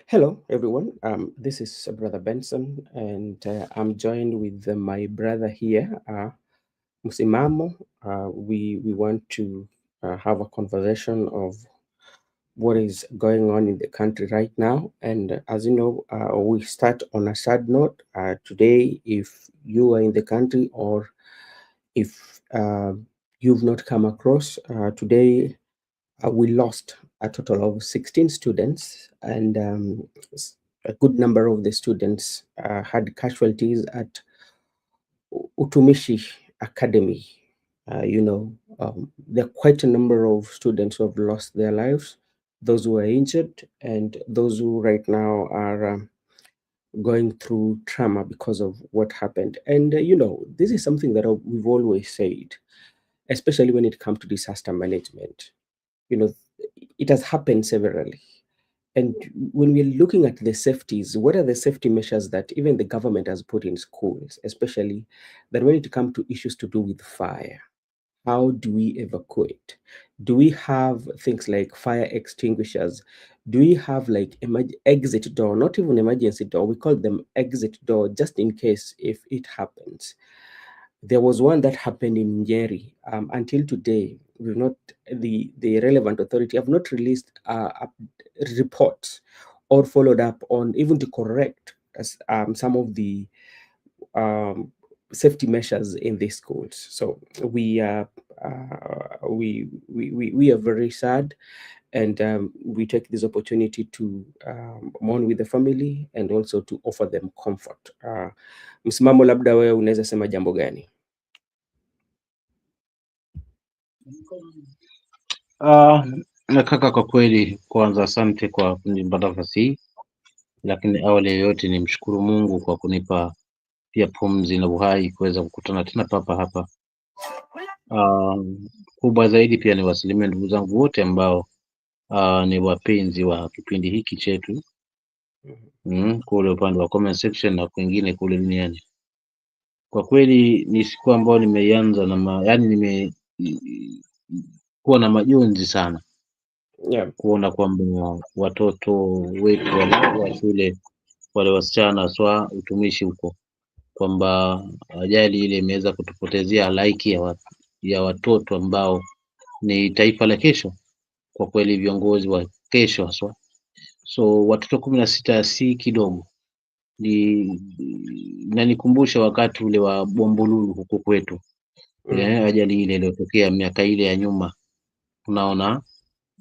Hello, everyone. This is Brother Benson, and I'm joined with my brother here, Musimamo. We want to have a conversation of what is going on in the country right now. And as you know, we start on a sad note. Today, if you are in the country or if you've not come across, today we lost a total of 16 students, and a good number of the students had casualties at Utumishi Academy. There are quite a number of students who have lost their lives, those who are injured, and those who right now are going through trauma because of what happened. And, this is something that we've always said, especially when it comes to disaster management. You know, it has happened severally. And when we're looking at the safeties, what are the safety measures that even the government has put in schools, especially that when it comes to issues to do with fire? How do we evacuate? Do we have things like fire extinguishers? Do we have like exit door, not even emergency door? We call them exit door just in case if it happens. There was one that happened in Njeri. Until today, we've not the relevant authority have not released reports or followed up on even to correct some of the um, safety measures in these schools. So we are very sad, and we take this opportunity to mourn with the family and also to offer them comfort. Msimamo, labda wewe unaweza sema jambo gani? Na kaka, kwa kweli, kwanza asante kwa kunipa nafasi hii, lakini awali ya yote ni mshukuru Mungu kwa kunipa pia pumzi na uhai kuweza kukutana tena papa hapa. Kubwa zaidi pia ni wasilimia ndugu zangu wote ambao ni wapenzi wa kipindi hiki chetu kule upande wa comment section na kwingine kule duniani. Kwa kweli ni siku ambayo nimeianza na yani kuwa na majonzi sana Yeah. kuona kwamba watoto wetu wa shule wale wasichana swa utumishi huko, kwamba ajali ile imeweza kutupotezea halaiki ya watoto ambao ni taifa la kesho, kwa kweli viongozi wa kesho haswa. So watoto 16 si kidogo, nanikumbusha wakati ule wa Bombolulu huko kwetu, ajali ile iliyotokea miaka ile ya nyuma, unaona,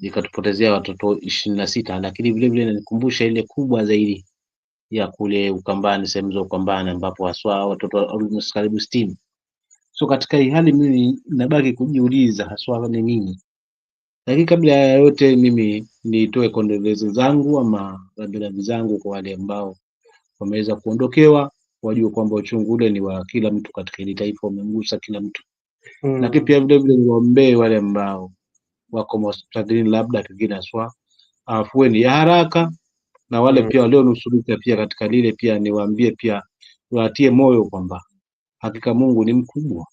ikatupotezea watoto 26, lakini vile vile nanikumbusha ile kubwa zaidi ya kule Ukambani, sehemu za Ukambani ambapo haswa watoto almost karibu 60. So katika hii hali mimi nabaki kujiuliza haswa ni nini. Lakini kabla ya yote mimi nitoe condolences zangu ama rambirambi zangu kwa wale ambao wameweza kuondokewa, wajue kwamba uchungu ule ni wa kila mtu katika hili taifa, umemgusa kila mtu. Lakini pia vile vile niwaombee wale ambao wako hospitalini, labda pengine haswa afueni ya haraka, na wale pia walionusurika pia katika lile, pia niwaambie pia watie moyo kwamba hakika Mungu ni mkubwa.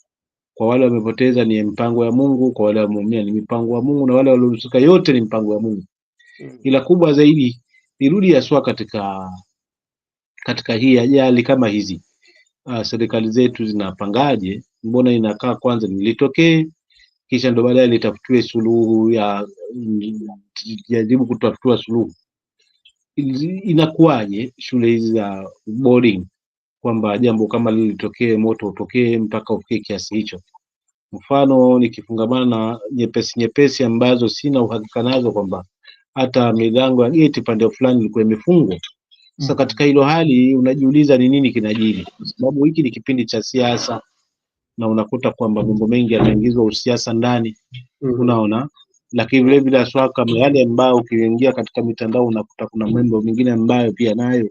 Kwa wale wamepoteza ni mpango ya Mungu, kwa wale wameumia ni mipango ya Mungu, na wale walionusurika yote ni mpango ya Mungu. Ila kubwa zaidi nirudi haswa katika hii ajali kama hizi, serikali zetu zinapangaje? Mbona inakaa kwanza nilitokee kisha ndo baadaye litafutiwe suluhu jaribu kutafutua suluhu? Inakuwaje shule hizi za boarding kwamba jambo kama lilitokee, moto utokee mpaka ufike kiasi hicho? Mfano nikifungamana na nyepesi ambazo sina uhakika nazo, kwamba hata milango ya geti pande fulani ilikuwa imefungwa. Sasa katika hilo hali unajiuliza ni nini kinajiri, kwa sababu hiki ni kipindi cha siasa na unakuta kwamba mambo mengi yanaingizwa usiasa ndani, unaona. Lakini vile vile haswa kama yale ambayo ukiingia katika mitandao unakuta kuna mambo mengine ambayo pia nayo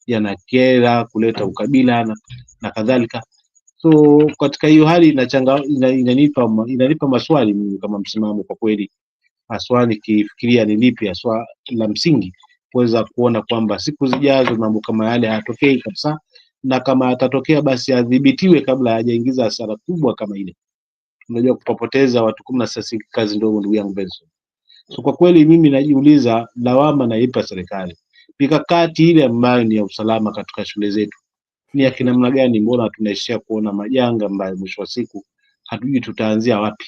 yanakera kuleta ukabila na kadhalika. So katika hiyo hali inanipa maswali mimi kama msimamo, kwa kweli haswa nikifikiria ni lipi haswa la msingi kuweza kuona kwamba siku zijazo mambo kama yale hayatokei kabisa, na kama atatokea basi adhibitiwe kabla hajaingiza hasara kubwa kama ile. Unajua kupoteza watu 16 si kazi ndogo, ndugu yangu Benson. So kwa kweli mimi najiuliza lawama naipa serikali, mikakati ile ambayo ni ya usalama katika shule zetu ni ya kinamna gani? Mbona tunaishia kuona majanga ambayo mwisho wa siku hatujui tutaanzia wapi?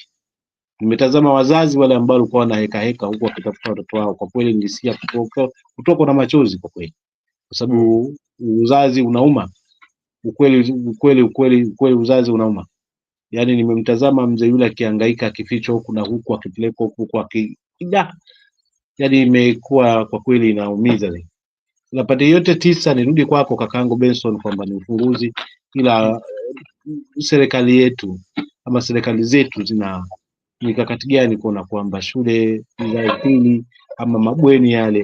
Nimetazama wazazi wale ambao walikuwa wanaheka heka huku wakitafuta watoto wao, kwa kweli nilisikia kutokwa na machozi kwa kweli, kwa sababu uzazi unauma. Ukweli uzazi unauma. Yani nimemtazama mzee yule akihangaika, akifichwa huku na huku, akipelekwa huku akida, yani imekuwa kwa kweli inaumiza. Napata yote tisa, nirudi kwako kakangu Benson kwamba ni ufunguzi, ila serikali yetu ama serikali zetu zina mikakati gani kuona kwamba shule za upili ama mabweni yale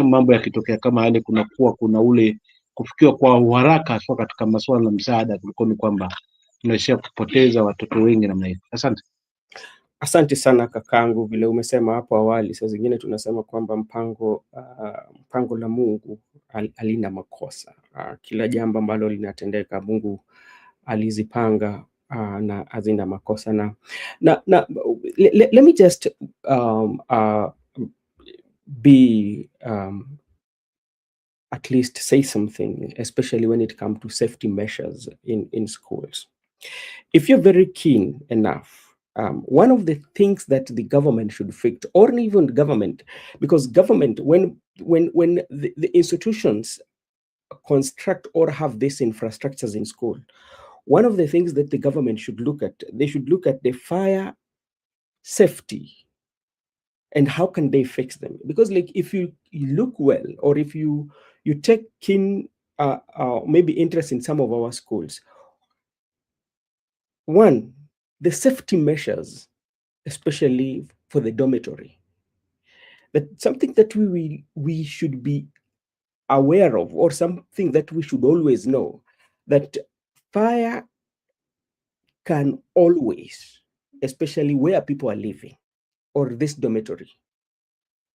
mambo yakitokea kama yale kunakuwa kuna ule kufikiwa kwa uharaka, hasa katika masuala ya msaada, kuliko ni kwamba tunaishia kupoteza watoto wengi namna hiyo. Asante. Asante sana kakangu, vile umesema hapo awali, saa zingine tunasema kwamba mpango la Mungu halina makosa. Kila jambo ambalo linatendeka Mungu alizipanga na hazina makosa na let me just be at least say something, especially when it comes to safety measures in schools. If you're very keen enough, one of the things that the government should fix, or even government, because government, when the institutions construct or have these infrastructures in school, one of the things that the government should look at, they should look at the fire safety and how can they fix them. Because like if you look well, or if you take keen maybe interest in some of our schools, one, the safety measures, especially for the dormitory, that something that we should be aware of, or something that we should always know, that fire can always, especially where people are living, or this dormitory,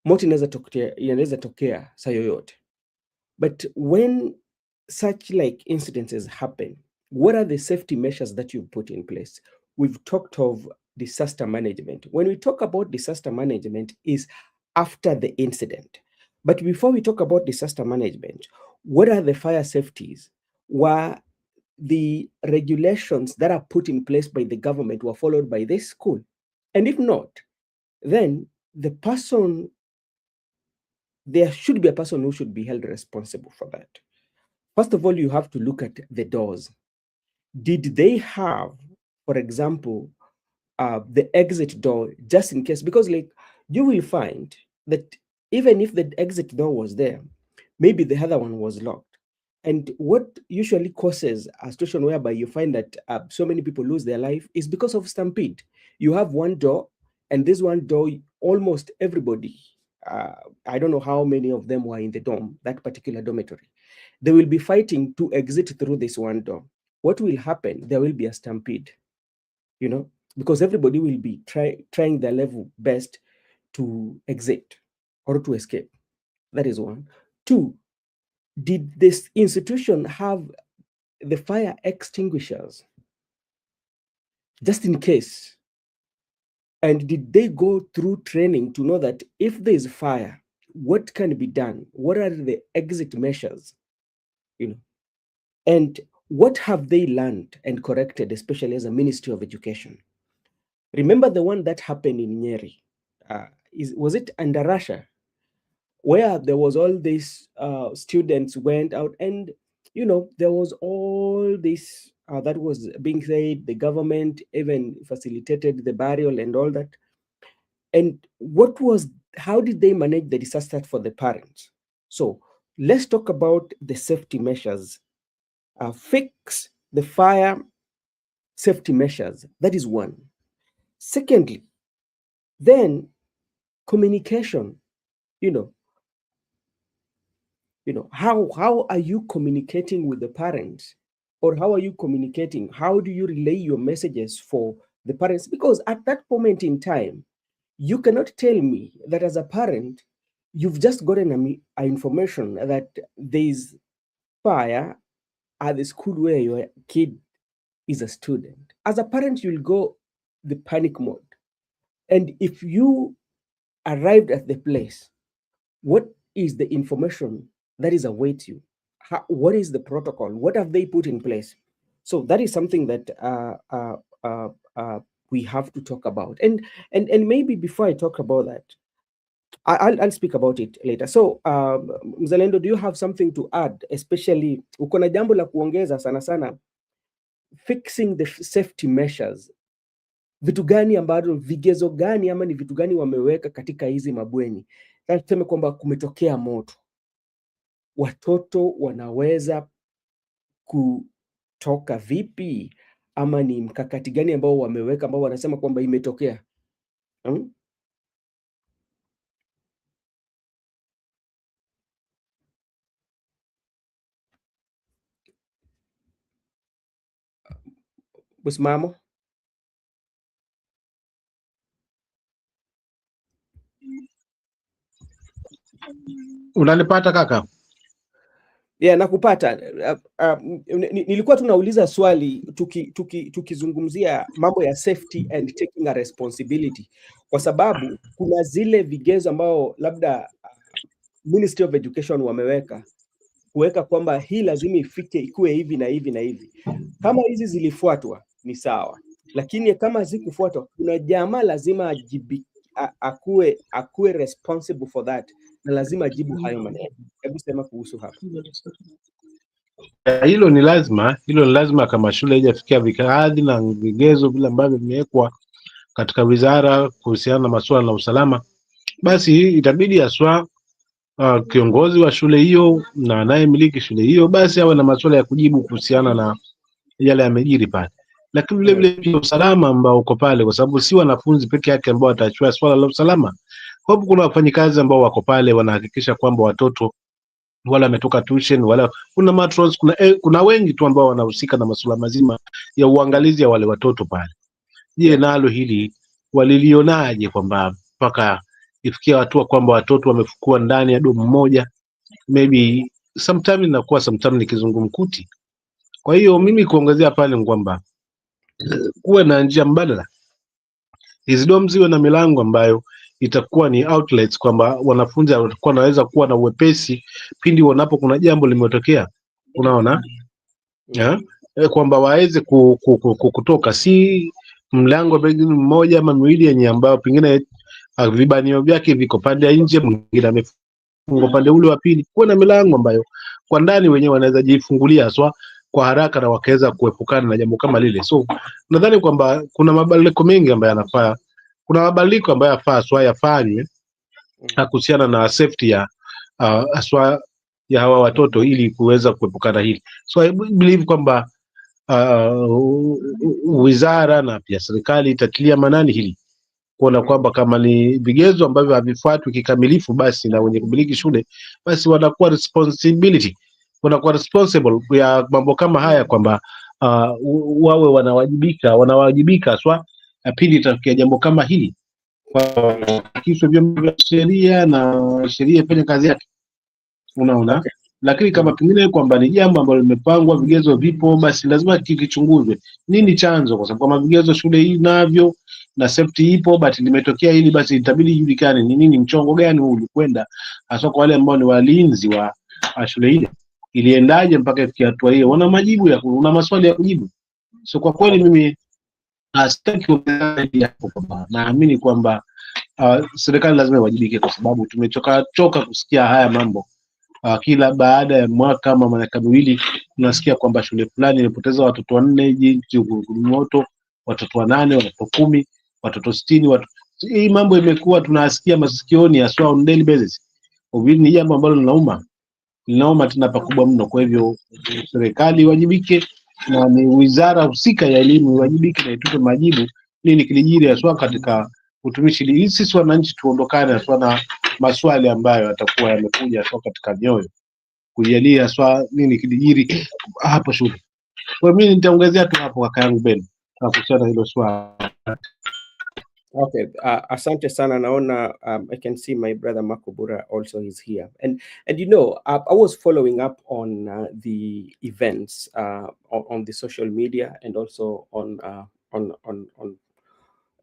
moto inaweza tokea saa yoyote. But when such like incidences happen, what are the safety measures that you put in place? We've talked of disaster management. When we talk about disaster management is after the incident. But before we talk about disaster management, what are the fire safeties? Were the regulations that are put in place by the government were followed by this school? And if not, then there should be a person who should be held responsible for that. First of all, you have to look at the doors. Did they have, for example, the exit door just in case? Because like you will find that even if the exit door was there, maybe the other one was locked. And what usually causes a situation whereby you find that so many people lose their life is because of stampede. You have one door, and this one door, almost everybody, I don't know how many of them were in the dorm, that particular dormitory. They will be fighting to exit through this one door. What will happen? There will be a stampede, because everybody will be trying their level best to exit or to escape. That is one. Two, did this institution have the fire extinguishers just in case? And did they go through training to know that if there is fire, what can be done? What are the exit measures? And what have they learned and corrected, especially as a Ministry of Education? Remember the one that happened in Nyeri? Was it under Russia, where there was all these students went out, and there was all this that was being said. The government even facilitated the burial and all that. And how did they manage the disaster for the parents? So let's talk about the safety measures. Fix the fire safety measures. That is one. Secondly, then communication. How are you communicating with the parents, or how are you communicating? How do you relay your messages for the parents? Because at that moment in time, you cannot tell me that as a parent, you've just gotten information that there's fire at the school where your kid is a student. As a parent, you'll go the panic mode. And if you arrived at the place, what is the information that is await you? What is the protocol? What have they put in place? So that is something that uh, uh, we have to talk about. And maybe before I talk about that, I'll speak about it later. So Mzalendo, do you have something to add? Especially uko na jambo la kuongeza sana sana, fixing the safety measures. Vitu gani ambavyo, vigezo gani ama ni vitu gani wameweka katika hizi mabweni? Tuseme kwamba kumetokea moto, watoto wanaweza kutoka vipi, ama ni mkakati gani ambao wameweka ambao wanasema kwamba imetokea? Msimamo? Unanipata kaka? Yeah, nakupata. Nilikuwa tunauliza swali tukizungumzia mambo ya safety and taking a responsibility, kwa sababu kuna zile vigezo ambao labda Ministry of Education wameweka kuweka kwamba hii lazima ifike ikuwe hivi na hivi na hivi. Kama hizi zilifuatwa ni sawa, lakini kama zikufuatwa, kuna jamaa lazima akuwe responsible for that, na lazima ajibu hayo maneno. Hebu sema kuhusu hapa. Hilo ni lazima, kama shule haijafikia vikadhi na vigezo vile ambavyo vimewekwa katika wizara kuhusiana na masuala na usalama, basi itabidi haswa kiongozi wa shule hiyo na anayemiliki shule hiyo basi awe na masuala ya kujibu kuhusiana na yale yamejiri pale, lakini vile vile pia usalama ambao uko pale, kwa sababu si wanafunzi peke yake ambao watachua swala la usalama. Kwa sababu kuna wafanyikazi ambao wako pale wanahakikisha kwamba watoto wala wametoka tuition, wala kuna matros, kuna wengi tu ambao wanahusika na masuala mazima ya uangalizi ya wale watoto pale. Je, nalo hili walilionaje, kwamba mpaka ifikia hatua kwamba watoto wamefukua ndani ya domu moja? Maybe sometimes inakuwa sometimes ni kizungumkuti. Kwa hiyo mimi kuongezea pale ni kwamba kuwe na njia mbadala, hizi domu ziwe na milango ambayo itakuwa ni outlets, kwamba wanafunzi watakuwa wanaweza kuwa na uwepesi pindi wanapo kuna jambo limetokea, unaona kwamba waweze kutoka, si mlango pengine mmoja ama miwili yenye ambayo pengine vibanio vyake viko pande ya nje, mwingine amefungwa pande ule wa pili. Kuwe na milango ambayo kwa ndani wenyewe wanaweza jifungulia swa kwa haraka na wakaweza kuepukana na jambo kama lile. So nadhani kwamba kuna mabadiliko mengi ambayo yanafaa, kuna mabadiliko ambayo yafaa swa yafanywe kuhusiana na safety ya aswa ya hawa watoto ili kuweza kuepukana hili. So I believe kwamba wizara na pia serikali itatilia manani hili, kuona kwamba kama ni vigezo ambavyo havifuatwi kikamilifu, basi na wenye kumiliki shule basi wanakuwa responsible ya mambo kama haya, kwamba wawe wanawajibika swa pili itafikia jambo kama hili, kwa kisha vyombo vya sheria na sheria ifanye kazi yake, unaona. Lakini kama pengine kwamba ni jambo ambalo limepangwa, vigezo vipo, basi lazima kichunguzwe nini chanzo, kwa sababu kama vigezo shule hii navyo na safety ipo, but limetokea hili, basi itabidi ijulikane ni nini, mchongo gani huu ulikwenda, hasa kwa wale ambao ni walinzi wa shule ile, iliendaje mpaka ifikia hatua hiyo. Wana majibu ya una maswali ya kujibu. So kwa kweli mimi sitaki kuongeza hapo, naamini kwamba serikali lazima iwajibike, kwa sababu tumechoka kusikia haya mambo. Kila baada ya mwaka ama miaka miwili tunasikia kwamba shule fulani imepoteza watoto 4 moto, watoto 8, watoto 10, watoto 60. Hii mambo imekuwa tunasikia masikioni haswa on daily basis. Ni jambo ambalo linauma tena pakubwa mno. Kwa hivyo serikali iwajibike na ni wizara husika ya elimu iwajibike na itupe majibu nini kilijiri haswa katika utumishi, ili sisi wananchi tuondokane haswa na maswali ambayo yatakuwa yamekuja haswa katika mioyo, kujalia haswa nini kilijiri hapo shule. Kwa mimi nitaongezea tu hapo kaka yangu Ben na kuhusiana hilo swali. Okay, asante sana. Naona I can see my brother Makubura also is here, and you know I was following up on the events on the social media, and also on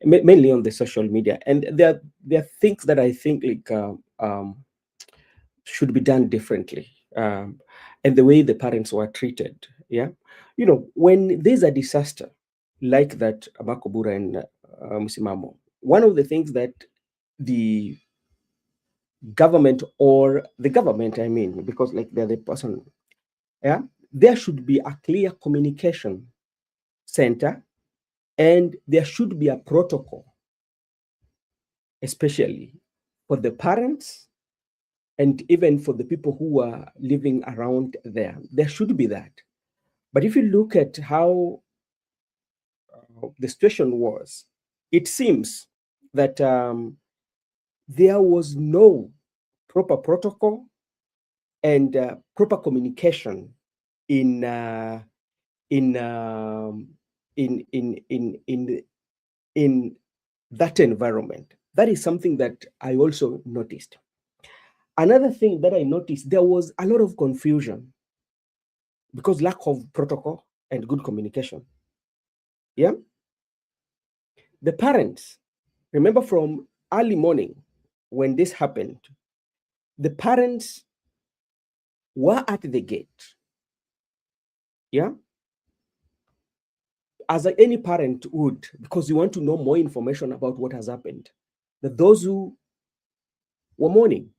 mainly on the social media, and there are things that I think like should be done differently, and the way the parents were treated. Yeah, when there's a disaster like that, Makobura and Musimamo, one of the things that the government, I mean, because like they're the person, yeah, there should be a clear communication center, and there should be a protocol, especially for the parents and even for the people who are living around there. There should be that. But if you look at how the situation was, it seems that there was no proper protocol and proper communication in in um, in that environment. That is something that I also noticed. Another thing that I noticed, there was a lot of confusion because lack of protocol and good communication. Yeah, the parents, remember from early morning when this happened, the parents were at the gate. Yeah, as any parent would, because you want to know more information about what has happened. That those who were mourning,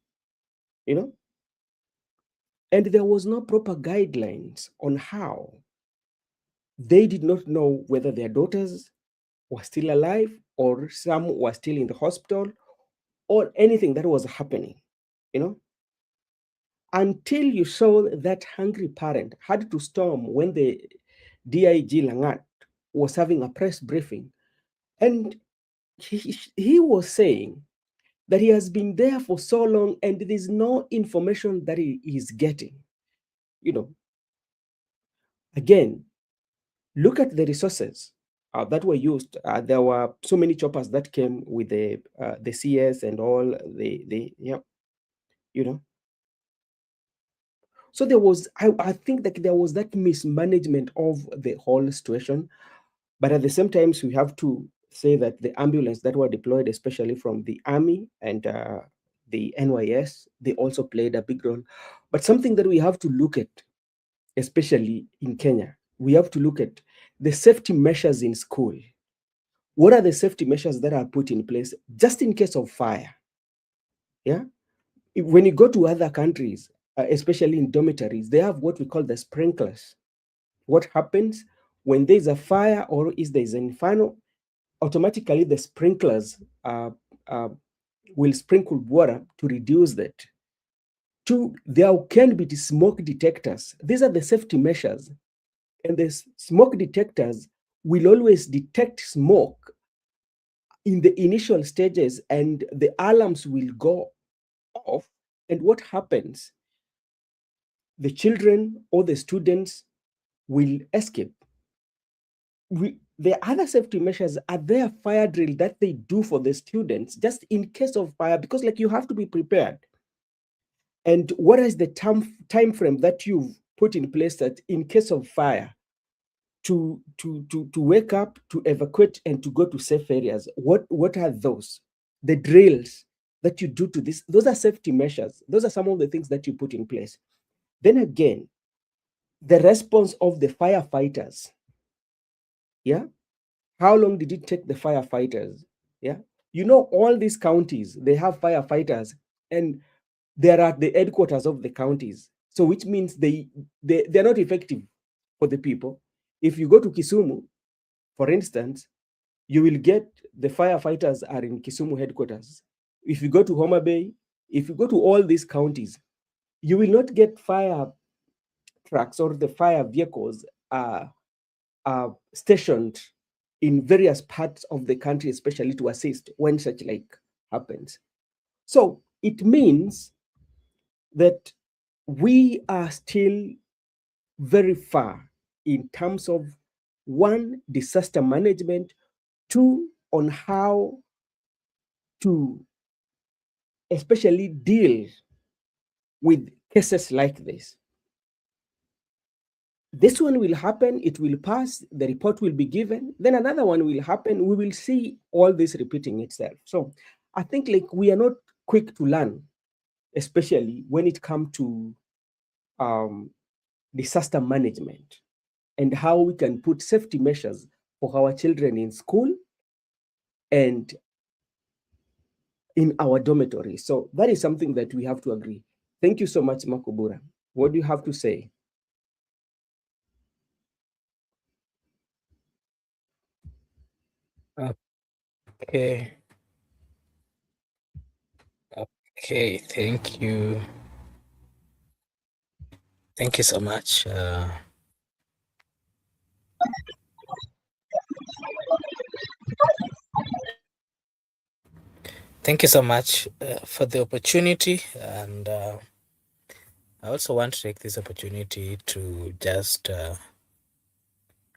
you know, and there was no proper guidelines on how they did not know whether their daughters were still alive or some were still in the hospital or anything that was happening, you know, until you saw that hungry parent had to storm when the DIG Langat was having a press briefing. And he was saying that he has been there for so long and there's no information that he is getting. You know, again, look at the resources that were used. There were so many choppers that came with the CS and all the yeah, you know. So there was, I think that there was that mismanagement of the whole situation. But at the same time, we have to say that the ambulance that were deployed, especially from the army and the NYS, they also played a big role. But something that we have to look at, especially in Kenya, we have to look at the safety measures in school. What are the safety measures that are put in place just in case of fire? Yeah. When you go to other countries, especially in dormitories, they have what we call the sprinklers. What happens when there's a fire or is there's an inferno? Automatically the sprinklers uh, will sprinkle water to reduce that. Two, there can be the smoke detectors. These are the safety measures. And the smoke detectors will always detect smoke in the initial stages and the alarms will go off. And what happens? The children or the students will escape. The other safety measures are their fire drill that they do for the students just in case of fire, because like you have to be prepared. And what is the time frame that you've put in place that in case of fire to wake up, to evacuate, and to go to safe areas? What are those? The drills that you do to this, those are safety measures. Those are some of the things that you put in place. Then again, the response of the firefighters. Yeah. How long did it take the firefighters? Yeah. All these counties, they have firefighters and they're at the headquarters of the counties. So which means they're not effective for the people. If you go to Kisumu, for instance, you will get the firefighters are in Kisumu headquarters. If you go to Homa Bay, if you go to all these counties, you will not get fire trucks or the fire vehicles stationed in various parts of the country, especially to assist when such like happens. So it means that we are still very far in terms of one, disaster management, two, on how to especially deal with cases like this. This one will happen, it will pass, the report will be given, then another one will happen, we will see all this repeating itself. So I think like we are not quick to learn especially when it comes to um, disaster management and how we can put safety measures for our children in school and in our dormitory. So that is something that we have to agree. Thank you so much, Makobura. What do you have to say? Okay. Okay. Thank you. Thank you so much. Thank you so much for the opportunity. And I also want to take this opportunity to just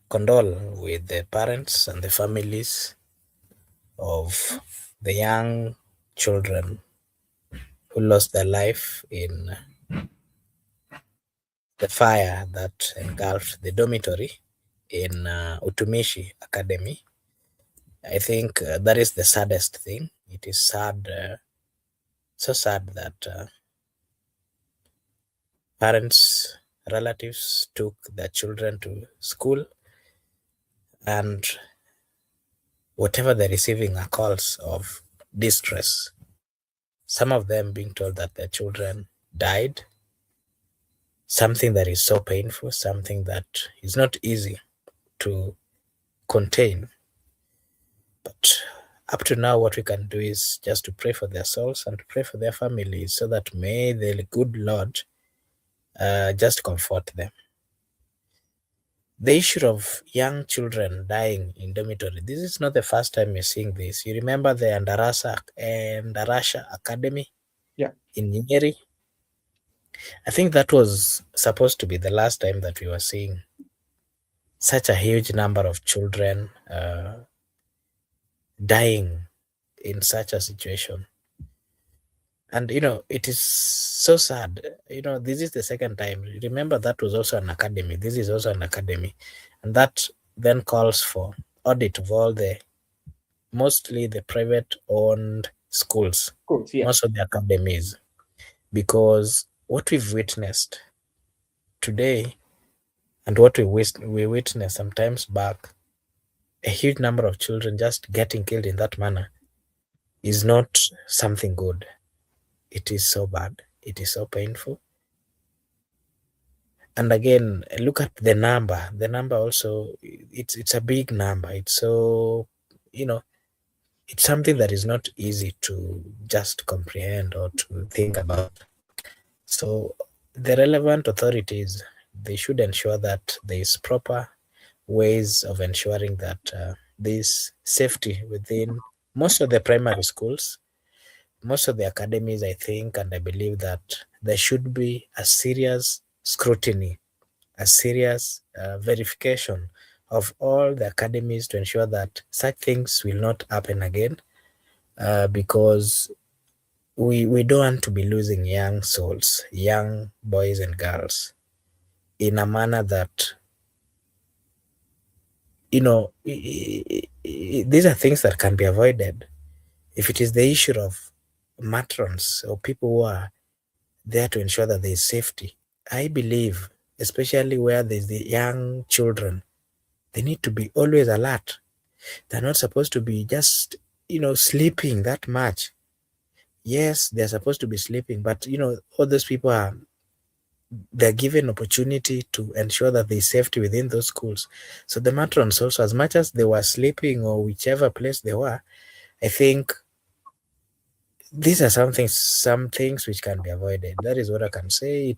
condole with the parents and the families of the young children who lost their life in the fire that engulfed the dormitory in Utumishi Academy. I think that is the saddest thing. It is sad, so sad that parents, relatives took their children to school, and whatever they're receiving are calls of distress. Some of them being told that their children died, something that is so painful, something that is not easy to contain. But up to now, what we can do is just to pray for their souls and to pray for their families so that may the good Lord just comfort them. The issue of young children dying in dormitory, this is not the first time you're seeing this. You remember the Andarasha Academy Yeah. in Nyeri? I think that was supposed to be the last time that we were seeing such a huge number of children dying in such a situation. And it is so sad. This is the second time. Remember, that was also an academy. This is also an academy. And that then calls for audit of all the mostly the private owned schools, Of course, yeah. most of the academies. Because what we've witnessed today and what we witnessed sometimes back, a huge number of children just getting killed in that manner, is not something good. It is so bad. It is so painful. And again, look at the number. The number also, it's a big number. It's so, you know, it's something that is not easy to just comprehend or to think about. So the relevant authorities, they should ensure that there is proper ways of ensuring that this safety within most of the primary schools, most of the academies, I think, and I believe that there should be a serious scrutiny, a serious verification of all the academies to ensure that such things will not happen again, because we don't want to be losing young souls, young boys and girls, in a manner that, these are things that can be avoided. If it is the issue of matrons or people who are there to ensure that there is safety, I believe, especially where there's the young children, they need to be always alert. They're not supposed to be just, sleeping that much. Yes, they're supposed to be sleeping, but all those people they're given opportunity to ensure that there's safety within those schools. So the matrons also, as much as they were sleeping or whichever place they were, I think these are some things which can be avoided. That is what I can say.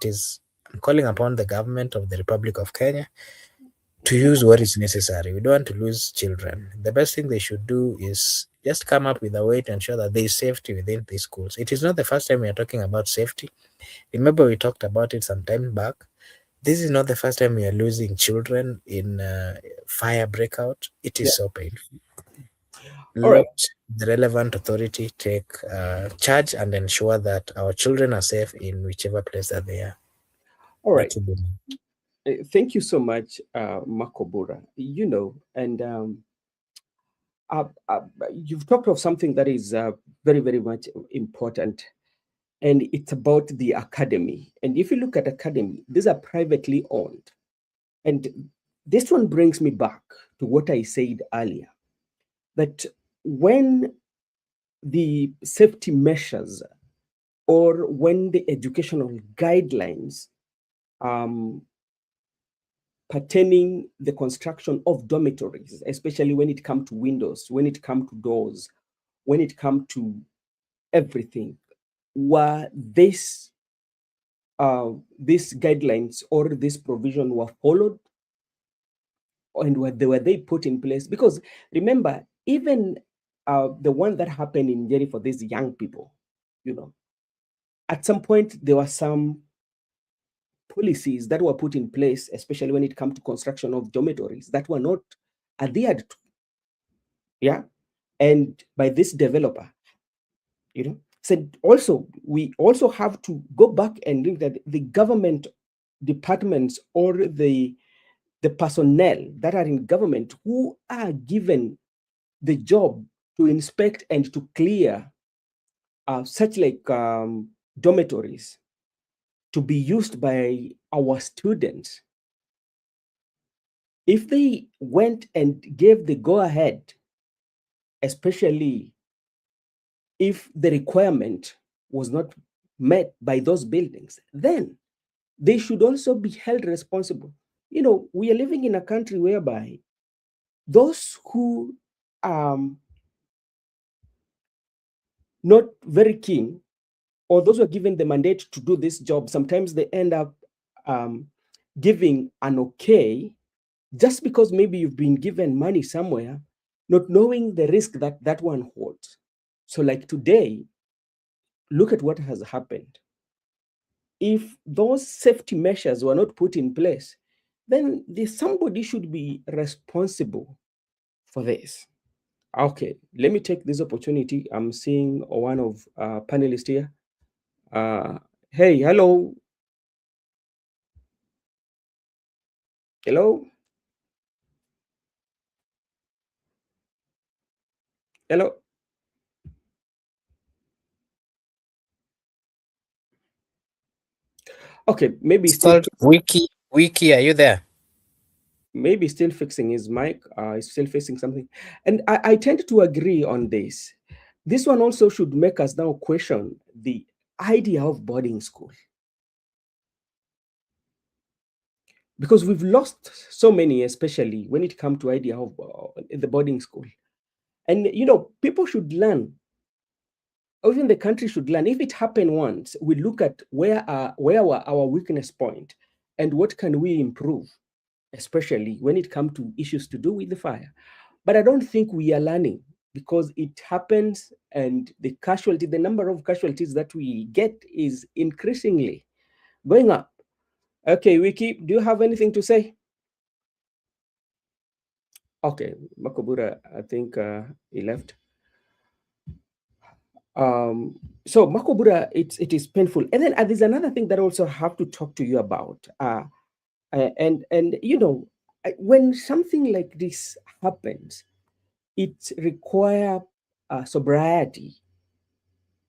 I'm calling upon the government of the Republic of Kenya to use what is necessary. We don't want to lose children. The best thing they should do is just come up with a way to ensure that there is safety within these schools. It is not the first time we are talking about safety. Remember, we talked about it some time back. This is not the first time we are losing children in fire breakout. It Yeah. is so painful. All right. Let the relevant authority take charge and ensure that our children are safe in whichever place that they are. All That right. would be Thank you so much, Makobura. And uh, uh, you've talked of something that is very, very much important. and it's about the academy. And if you look at academy, these are privately owned. And this one brings me back to what I said earlier, that when the safety measures or when the educational guidelines pertaining the construction of dormitories, especially when it comes to windows, when it comes to doors, when it comes to everything, were these guidelines or this provision were followed, and were they put in place? Because remember, even the one that happened in Jerry for these young people, at some point there were some policies that were put in place, especially when it comes to construction of dormitories, that were not adhered to. Yeah. And by this developer, so also we also have to go back and look at the government departments or the personnel that are in government who are given the job to inspect and to clear such like dormitories to be used by our students. If they went and gave the go-ahead, especially if the requirement was not met by those buildings, then they should also be held responsible. We are living in a country whereby those who not very keen, or those who are given the mandate to do this job, sometimes they end up giving an okay just because maybe you've been given money somewhere, not knowing the risk that that one holds. So like today, look at what has happened. If those safety measures were not put in place, then somebody should be responsible for this. Okay, let me take this opportunity. I'm seeing one of panelists here. Hey, hello. Hello. Hello. Okay, maybe It's still called Wiki. Are you there? maybe still fixing his mic. He's still facing something, and I tend to agree on this. This one also should make us now question the idea of boarding school, because we've lost so many, especially when it comes to idea of the boarding school. And people should learn, or even the country should learn. If it happened once, we look at where were our weakness point and what can we improve, especially when it comes to issues to do with the fire. But I don't think we are learning, because it happens, and the number of casualties that we get is increasingly going up. Okay, Wiki, do you have anything to say? Okay, Makobura, I think he left. So Makobura, it is painful. And then there's another thing that I also have to talk to you about. And when something like this happens, it requires sobriety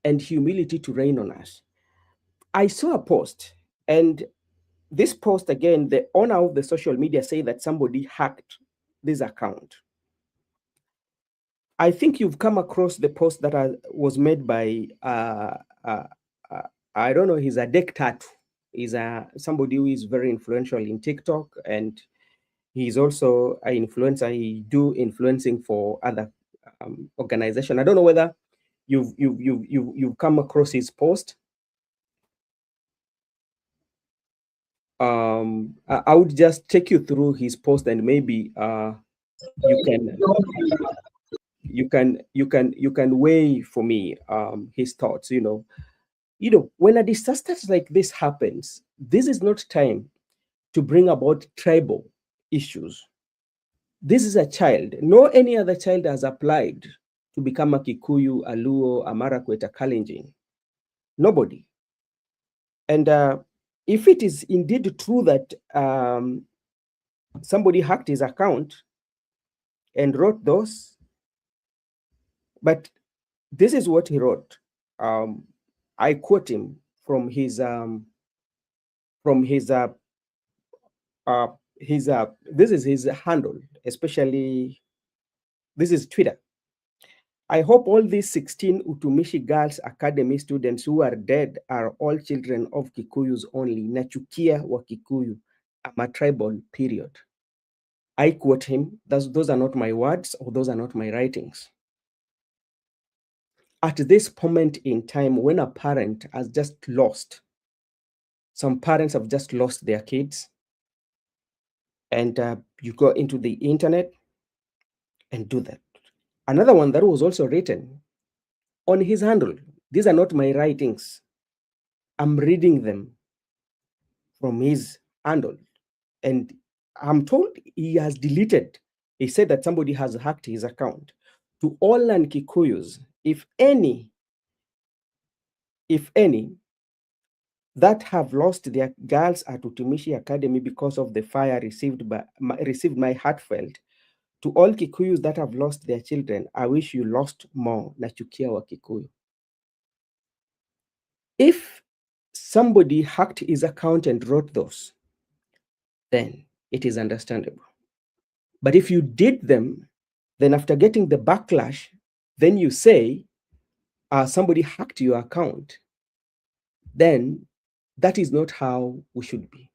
and humility to reign on us. I saw a post, and this post again, the owner of the social media say that somebody hacked this account. I think you've come across the post that was made by I don't know, he's a dictator. He's somebody who is very influential in TikTok, and he's also an influencer. He do influencing for other organization. I don't know whether you've come across his post. I would just take you through his post, and maybe you can weigh for me his thoughts. When a disaster like this happens, this is not time to bring about tribal issues. This is a child. No any other child has applied to become a Kikuyu, a Luo, a Marakwet, a Kalenjin. Nobody. And if it is indeed true that somebody hacked his account and wrote those, but this is what he wrote. I quote him from his from his uh this is his handle, especially this is Twitter. I hope all these 16 Utumishi Girls Academy students who are dead are all children of Kikuyus only. Nachukia wa Kikuyu. I'm a tribal, period. I quote him. Those are not my words, or those are not my writings. At this moment in time, when a parent has just lost, some parents have just lost their kids, and you go into the internet and do that. Another one that was also written on his handle. These are not my writings. I'm reading them from his handle. And I'm told he has deleted. He said that somebody has hacked his account. To all Kikuyus, if any, that have lost their girls at Utumishi Academy because of the fire received my heartfelt. To all Kikuyus that have lost their children, I wish you lost more. Nachukia wa Kikuyu. If somebody hacked his account and wrote those, then it is understandable. But if you did them, then after getting the backlash, then you say somebody hacked your account, then that is not how we should be.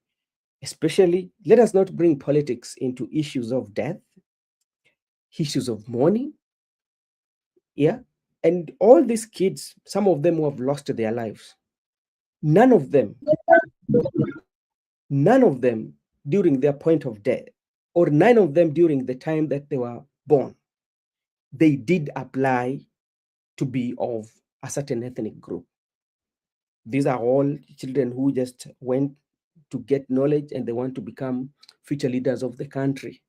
Especially, let us not bring politics into issues of death, issues of mourning. Yeah. And all these kids, some of them who have lost their lives, none of them, none of them during their point of death, or none of them during the time that they were born, they did apply to be of a certain ethnic group. These are all children who just went to get knowledge and they want to become future leaders of the country.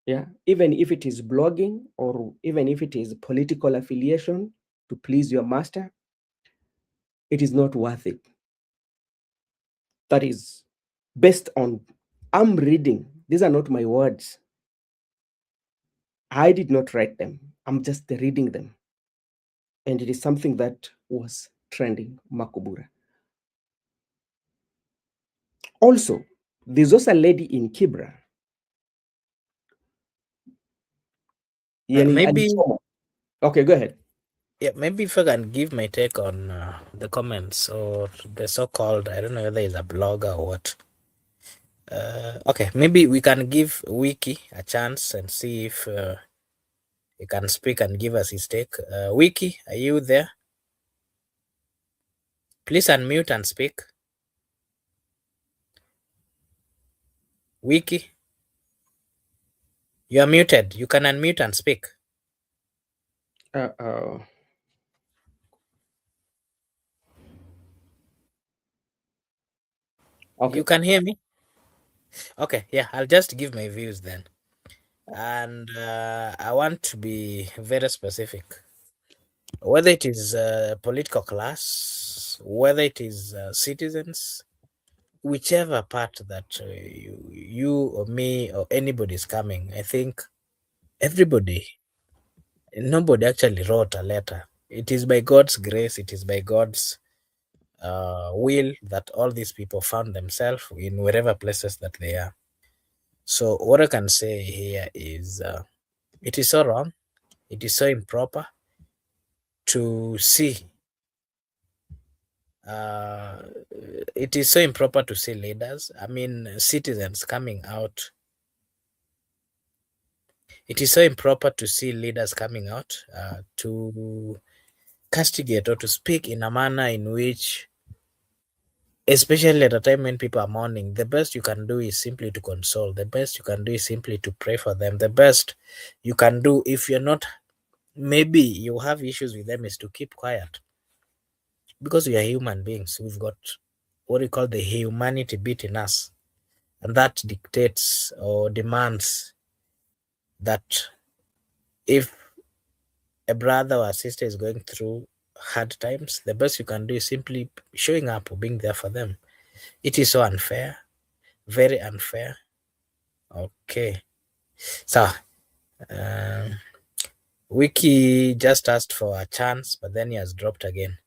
Yeah, even if it is blogging or even if it is political affiliation to please your master, it is not worth it. That is based on, I'm reading. These are not my words. I did not write them. I'm just reading them. And it is something that was trending, Makubura. Also, there's also a lady in Kibra. Maybe, Okay, go ahead. yeah, maybe if I can give my take on the comments or the so-called, I don't know whether it's a blogger or what. Okay, maybe we can give Wiki a chance and see if he can speak and give us his take. Wiki, are you there? Please unmute and speak. Wiki, you are muted. You can unmute and speak. Okay. You can hear me? Okay, yeah, I'll just give my views then. And I want to be very specific. Whether it is political class, whether it is citizens, whichever part that you or me or anybody is coming, I think nobody actually wrote a letter. It is by God's grace, it is by God's will that all these people found themselves in wherever places that they are. So what I can say here is it is so wrong, it is so improper to see uh, it is so improper to see leaders, I mean citizens coming out. It is so improper to see leaders coming out to castigate or to speak in a manner in which, especially at a time when people are mourning, the best you can do is simply to console. The best you can do is simply to pray for them. The best you can do, if you're not, maybe you have issues with them, is to keep quiet. Because we are human beings. We've got what we call the humanity bit in us. And that dictates or demands that if a brother or a sister is going through hard times, the best you can do is simply showing up or being there for them. It is so unfair, very unfair. Okay, so Wiki just asked for a chance, but then he has dropped again.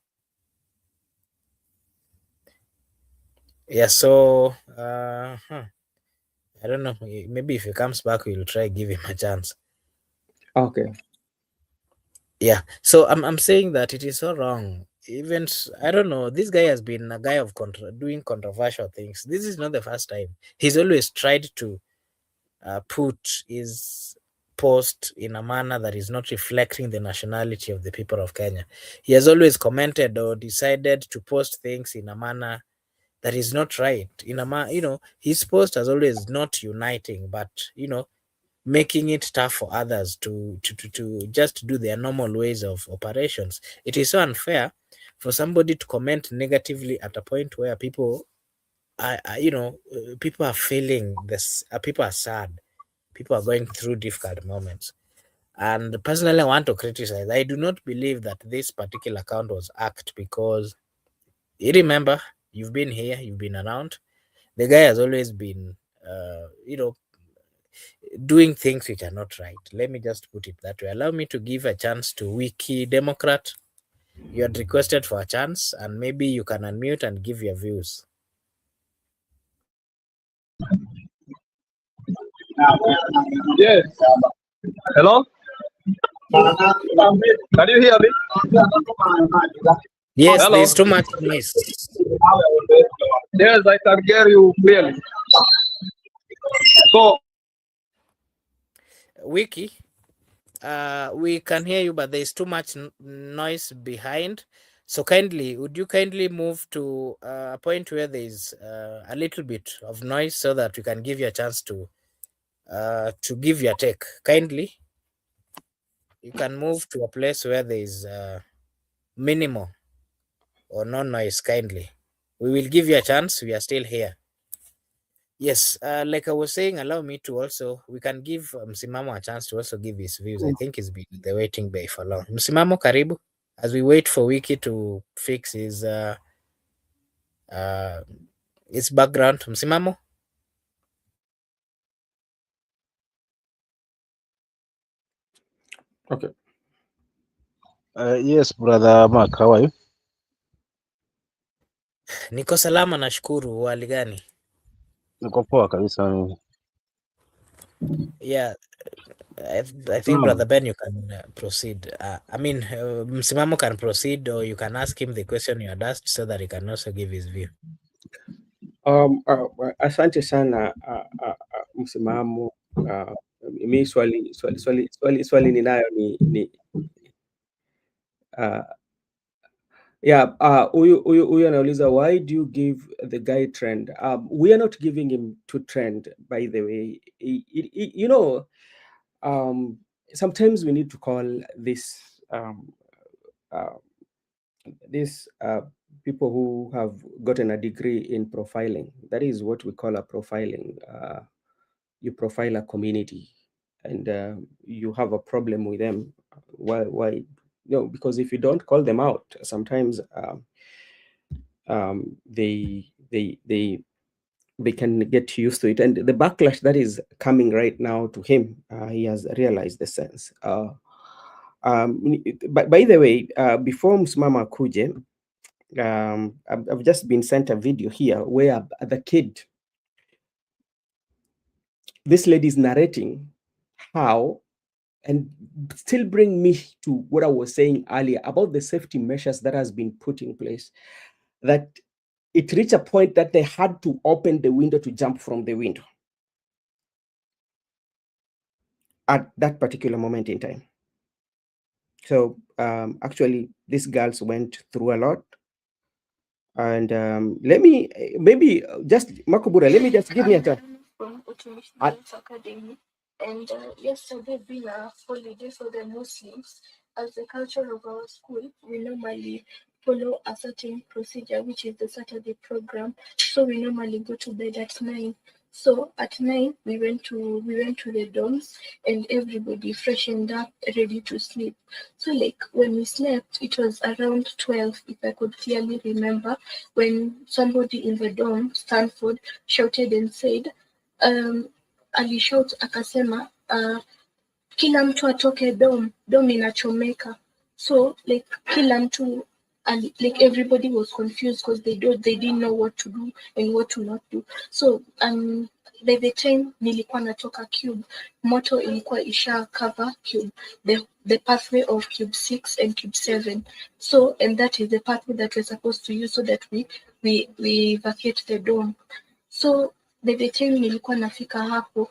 Yeah, so I don't know. Maybe if he comes back, we'll try give him a chance. Okay. Yeah. So I'm saying that it is so wrong. Even I don't know. This guy has been a guy of doing controversial things. This is not the first time. He's always tried to put his post in a manner that is not reflecting the nationality of the people of Kenya. He has always commented or decided to post things in a manner that is not right. In a his post has always not uniting, but making it tough for others to just do their normal ways of operations. It is so unfair for somebody to comment negatively at a point where people people are feeling this, people are sad, people are going through difficult moments. And personally, I want to criticize. I do not believe that this particular account was hacked because you remember, you've been here, you've been around. The guy has always been, doing things which are not right. Let me just put it that way. Allow me to give a chance to Wiki Democrat. You had requested for a chance, and maybe you can unmute and give your views. Yes. Hello? Can you hear me? Yes, Hello? there's too much noise. Yes, I can hear you clearly. So, Wiki, we can hear you, but there's too much noise behind. So would you kindly move to a point where there's a little bit of noise so that we can give you a chance to give your take? Kindly, you can move to a place where there's minimal or no noise. Kindly, we will give you a chance. We are still here. Yes, like I was saying, allow me to also, we can give Msimamo a chance to also give his views. I think he's been in the waiting bay for long. Msimamo, karibu. As we wait for Wiki to fix uh, his background. Msimamo? Okay. Yes, brother Mark, how are you? Niko salama, nashukuru. Hali gani? Niko poa kabisa mimi. Yeah, I think Brother Ben, you can proceed. Msimamo can proceed, or you can ask him the question you had asked so that he can also give his view. Asante sana Msimamo. Mi swali ninayo ni huyu anauliza, why do you give the guy trend? We are not giving him to trend, by the way. Sometimes we need to call this uh, people who have gotten a degree in profiling. That is what we call a profiling. You profile a community, and you have a problem with them. Why? No, because if you don't call them out, sometimes they can get used to it, and the backlash that is coming right now to him, he has realized the sense. By the way, before Msimama Kuje, I've just been sent a video here where the kid, this lady is narrating how, and still bring me to what I was saying earlier about the safety measures that has been put in place, that it reached a point that they had to open the window to jump from the window at that particular moment in time. So actually, these girls went through a lot. And let me, maybe just, Makubura, let me just give me a turn. From Utumishi Dance Academy. And yesterday being a holiday for the Muslims, as the culture of our school, we normally follow a certain procedure, which is the Saturday program. So we normally go to bed at 9. So at 9 we went to the dorms, and everybody freshened up, ready to sleep. So like when we slept, it was around 12, if I could clearly remember, when somebody in the dorm, Stanford, shouted and said, alishout akasema, kila mtu atoke dom inachomeka. So like kila mtu and like everybody was confused because they didn't know what to do and what to not do. So by the time nilikuwa natoka cube, moto ilikuwa isha cover cube, the pathway of cube 6 and cube 7. So, and that is the pathway that we're supposed to use so that we vacate the dome. So by the time nilikuwa nafika hapo,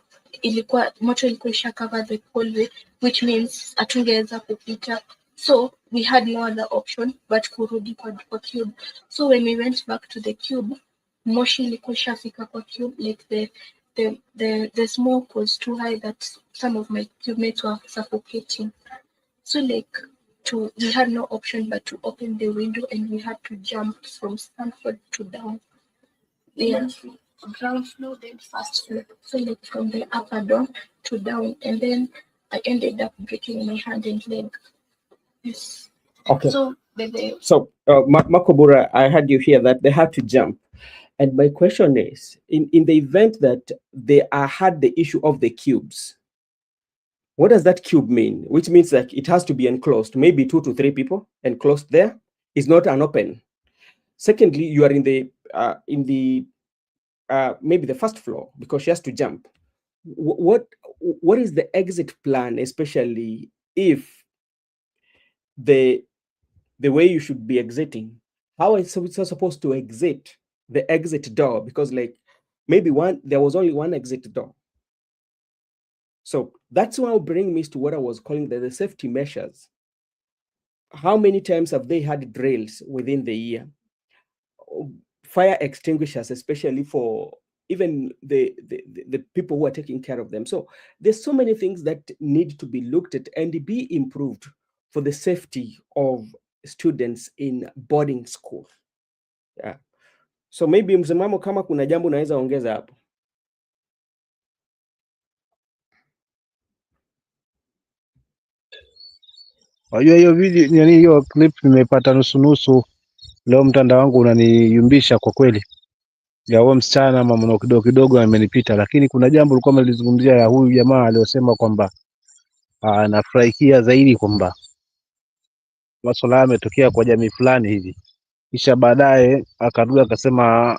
moto ilikuwa isha cover the hallway, which means hatungeweza kupita. So we had no other option but kurudi kwa cube. So when we went back to the cube, moshi ilikuwa ishafika kwa cube, like the smoke was too high that some of my cube mates were suffocating. So like we had no option but to open the window, and we had to jump from Stanford to down. Ground floor, then first floor. So like from the upper dorm to down, and then I ended up breaking my hand and leg. Yes. Okay. So Makobura, I heard you hear that they had to jump. And my question is, in the event that they had the issue of the cubes, what does that cube mean? Which means that it has to be enclosed, maybe 2 to 3 people enclosed there. It's not an open. Secondly, you are in the maybe the first floor because she has to jump. What is the exit plan, especially if the way you should be exiting? How is it supposed to exit the exit door? Because like maybe there was only one exit door. So that's what will bring me to what I was calling the safety measures. How many times have they had drills within the year? Fire extinguishers, especially for even the people who are taking care of them. So there's so many things that need to be looked at and be improved for the safety of students in boarding school. Yeah. So maybe msimamo, kama kuna jambo naweza ongeza hapo. Wajua hiyo video, yani hiyo clip nimepata nusu leo, mtandao wangu unaniyumbisha kwa kweli. Ya huyo msichana mambo kidogo amenipita, lakini kuna jambo lilikuwa melizungumzia ya huyu jamaa aliyosema kwamba anafurahikia zaidi kwamba masuala yametokea kwa jamii fulani hivi, kisha baadaye akarudi akasema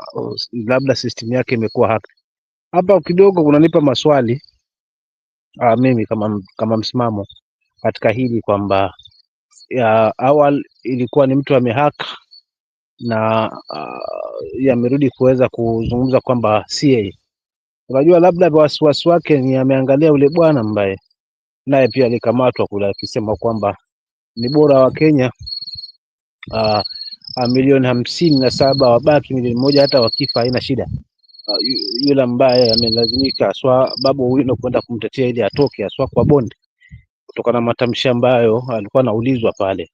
labda system yake imekuwa hacked. Hapa kidogo kunanipa maswali mimi kama msimamo katika hili kwamba awali ilikuwa ni mtu amehack na yamerudi kuweza kuzungumza kwamba si yeye. Unajua labda wasiwasi wake ni ameangalia yule bwana ambaye naye pia alikamatwa kule akisema kwamba ni bora wa Kenya milioni 57 wabaki milioni 1, hata wakifa haina shida. Yule ambaye amelazimika aswa Babu Owino kwenda kumtetea ili atoke aswa kwa bond kutokana na matamshi ambayo alikuwa anaulizwa pale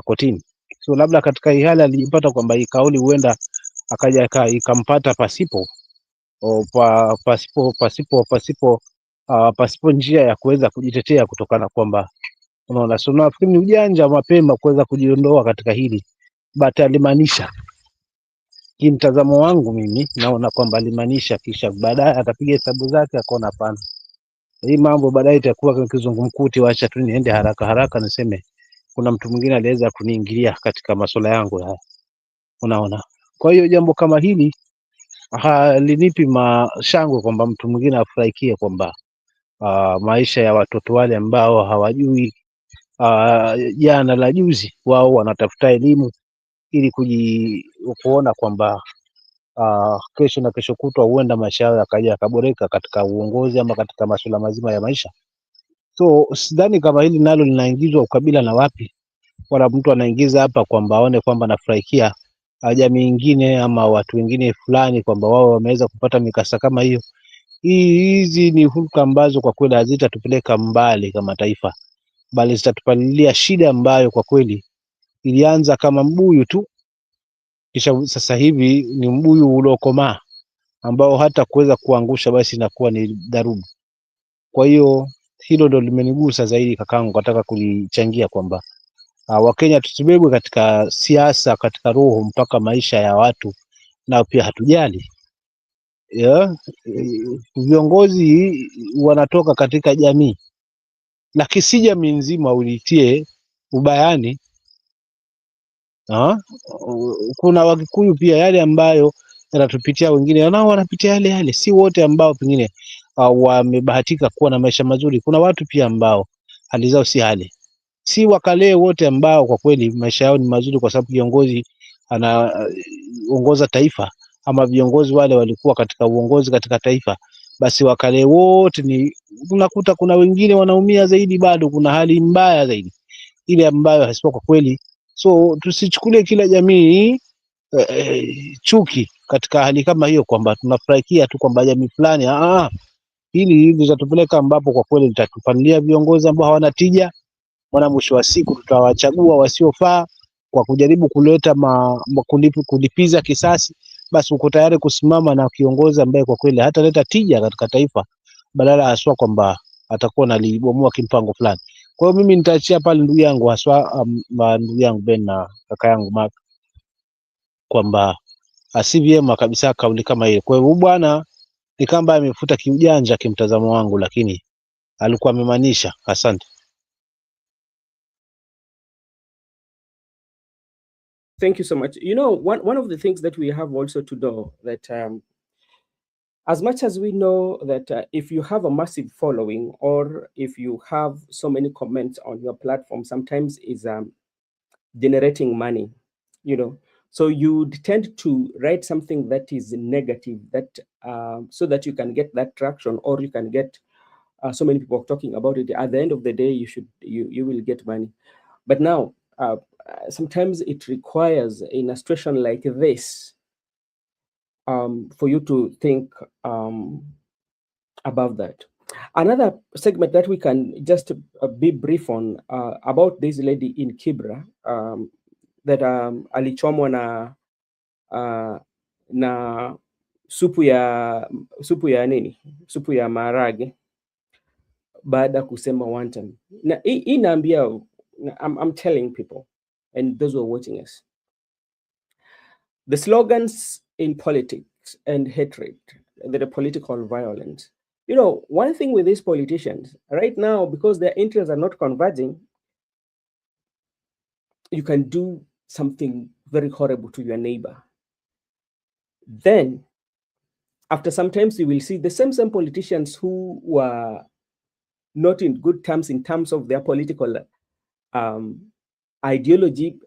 kotini. So labda katika hii hali alijipata kwamba hii kauli huenda akaja ikampata pasipo njia ya kuweza kujitetea kutokana kwamba unaona. So nafikiri ni ujanja mapema kuweza kujiondoa katika hili, but alimaanisha, kimtazamo wangu mimi naona kwamba alimaanisha, kisha baadaye atapiga hesabu zake akaona hapana, hii mambo baadaye itakuwa kizungumkuti, wacha tu niende haraka niseme kuna mtu mwingine aliweza kuniingilia katika masuala yangu haya, unaona. Kwa hiyo jambo kama hili halinipi mashangwe kwamba mtu mwingine afurahikie kwamba maisha ya watoto wale ambao hawajui jana la juzi, wao wanatafuta elimu ili kuona kwamba kesho na kesho kutwa huenda maisha yao yakaja yakaboreka katika uongozi ama katika masuala mazima ya maisha. So sidhani kama hili nalo linaingizwa ukabila na wapi, wala mtu anaingiza hapa kwamba aone kwamba nafurahikia jamii nyingine ama watu wengine fulani kwamba wao wameweza kupata mikasa kama hiyo. Hizi ni hulka ambazo kwa kweli hazitatupeleka mbali kama taifa, bali zitatupalilia shida ambayo kwa kweli ilianza kama mbuyu tu, kisha sasa hivi ni mbuyu uliokomaa ambao hata kuweza kuangusha basi inakuwa ni dharubu. Kwa hiyo hilo ndo limenigusa zaidi kakangu, nataka kulichangia kwamba Wakenya tusibebwe katika siasa, katika roho mpaka maisha ya watu nao pia hatujali. Viongozi wanatoka katika jamii, lakini si jamii nzima ulitie ubayani Ah, kuna Wakikuyu pia yale ambayo yanatupitia, wengine nao wanapitia yale yale, si wote ambao pengine wamebahatika kuwa na maisha mazuri. Kuna watu pia ambao hali zao si hali, si wakalee wote ambao kwa kweli maisha yao ni mazuri, kwa sababu viongozi anaongoza taifa ama viongozi wale walikuwa katika uongozi katika taifa, basi wakalee wote ni unakuta kuna wengine wanaumia zaidi, bado kuna hali mbaya zaidi ile ambayo hasipo kwa kweli. So tusichukulie kila jamii chuki katika hali kama hiyo, kwamba tunafurahikia tu kwamba jamii fulani hili litatupeleka ambapo kwa kweli litatupanulia viongozi ambao hawana tija, maana mwisho wa siku tutawachagua wasiofaa kwa kujaribu kuleta kulipiza kisasi. Basi uko tayari kusimama na kiongozi ambaye kwa kweli hataleta tija katika taifa, badala haswa kwamba atakuwa nalibomoa kimpango fulani. Kwa hiyo mimi nitaachia pale ndugu yangu haswa, ndugu yangu Ben na kaka yangu Mark, kwamba si vyema kabisa kauli kama hiyo. Kwa hiyo bwana ni kama amefuta kiujanja kimtazamo wangu, lakini alikuwa amemaanisha. Asante. Thank you so much. You know, one of the things that we have also to know that as much as we know that if you have a massive following or if you have so many comments on your platform, sometimes is generating money, you know. So you tend to write something that is negative, that so that you can get that traction, or you can get so many people talking about it. At the end of the day, you will get money. But now, sometimes it requires in a situation like this for you to think about that. Another segment that we can just be brief on about this lady in Kibra that alichomwa na supu ya nini, supu ya maharage baada kusema one time. Na hii naambia, I'm telling people and those who are watching us, the slogans in politics and hatred, the political violence. You know, one thing with these politicians right now, because their interests are not converging, you can do something very horrible to your neighbor. Then, after some times, you will see the same politicians who were not in good terms in terms of their political ideology.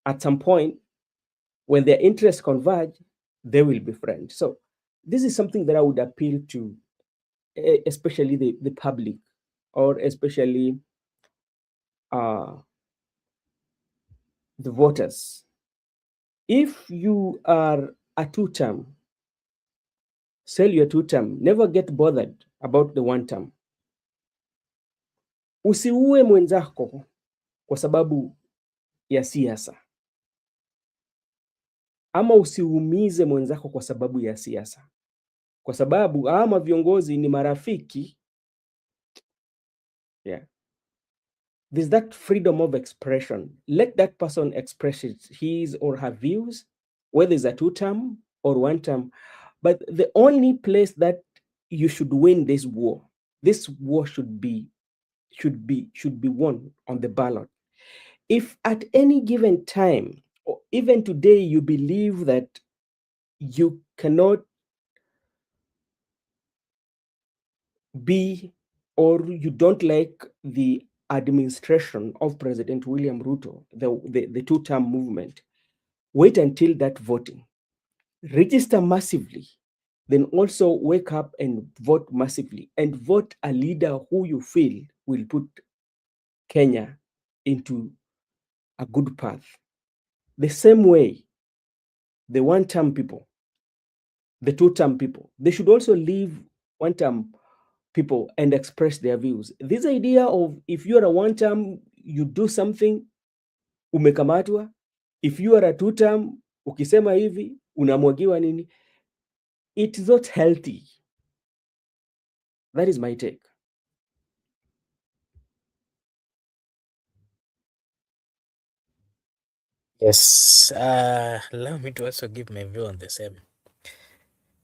At some point, when their interests converge, they will be friends. So this is something that I would appeal to, especially the public, or especially the voters. If you are a two-term, sell your two-term. Never get bothered about the one-term. Usiue mwenzako kwa sababu ya siasa, ama usiumize mwenzako kwa sababu ya siasa, kwa sababu ama viongozi ni marafiki. Yeah. There's that freedom of expression. Let that person express his or her views, whether it's a two-term or one-term. But the only place that you should win this war should be won on the ballot. If at any given time, or even today, you believe that you cannot be, or you don't like the administration of President William Ruto, the two-term movement, wait until that voting. Register massively, then also wake up and vote massively, and vote a leader who you feel will put Kenya into a good path. The same way, the one-term people, the two-term people, they should also leave one-term people and express their views. This idea of if you are a one-term, you do something, umekamatwa. If you are a two-term, ukisema hivi, unamwagiwa nini. It's not healthy. That is my take. Yes, allow me to also give my view on the same.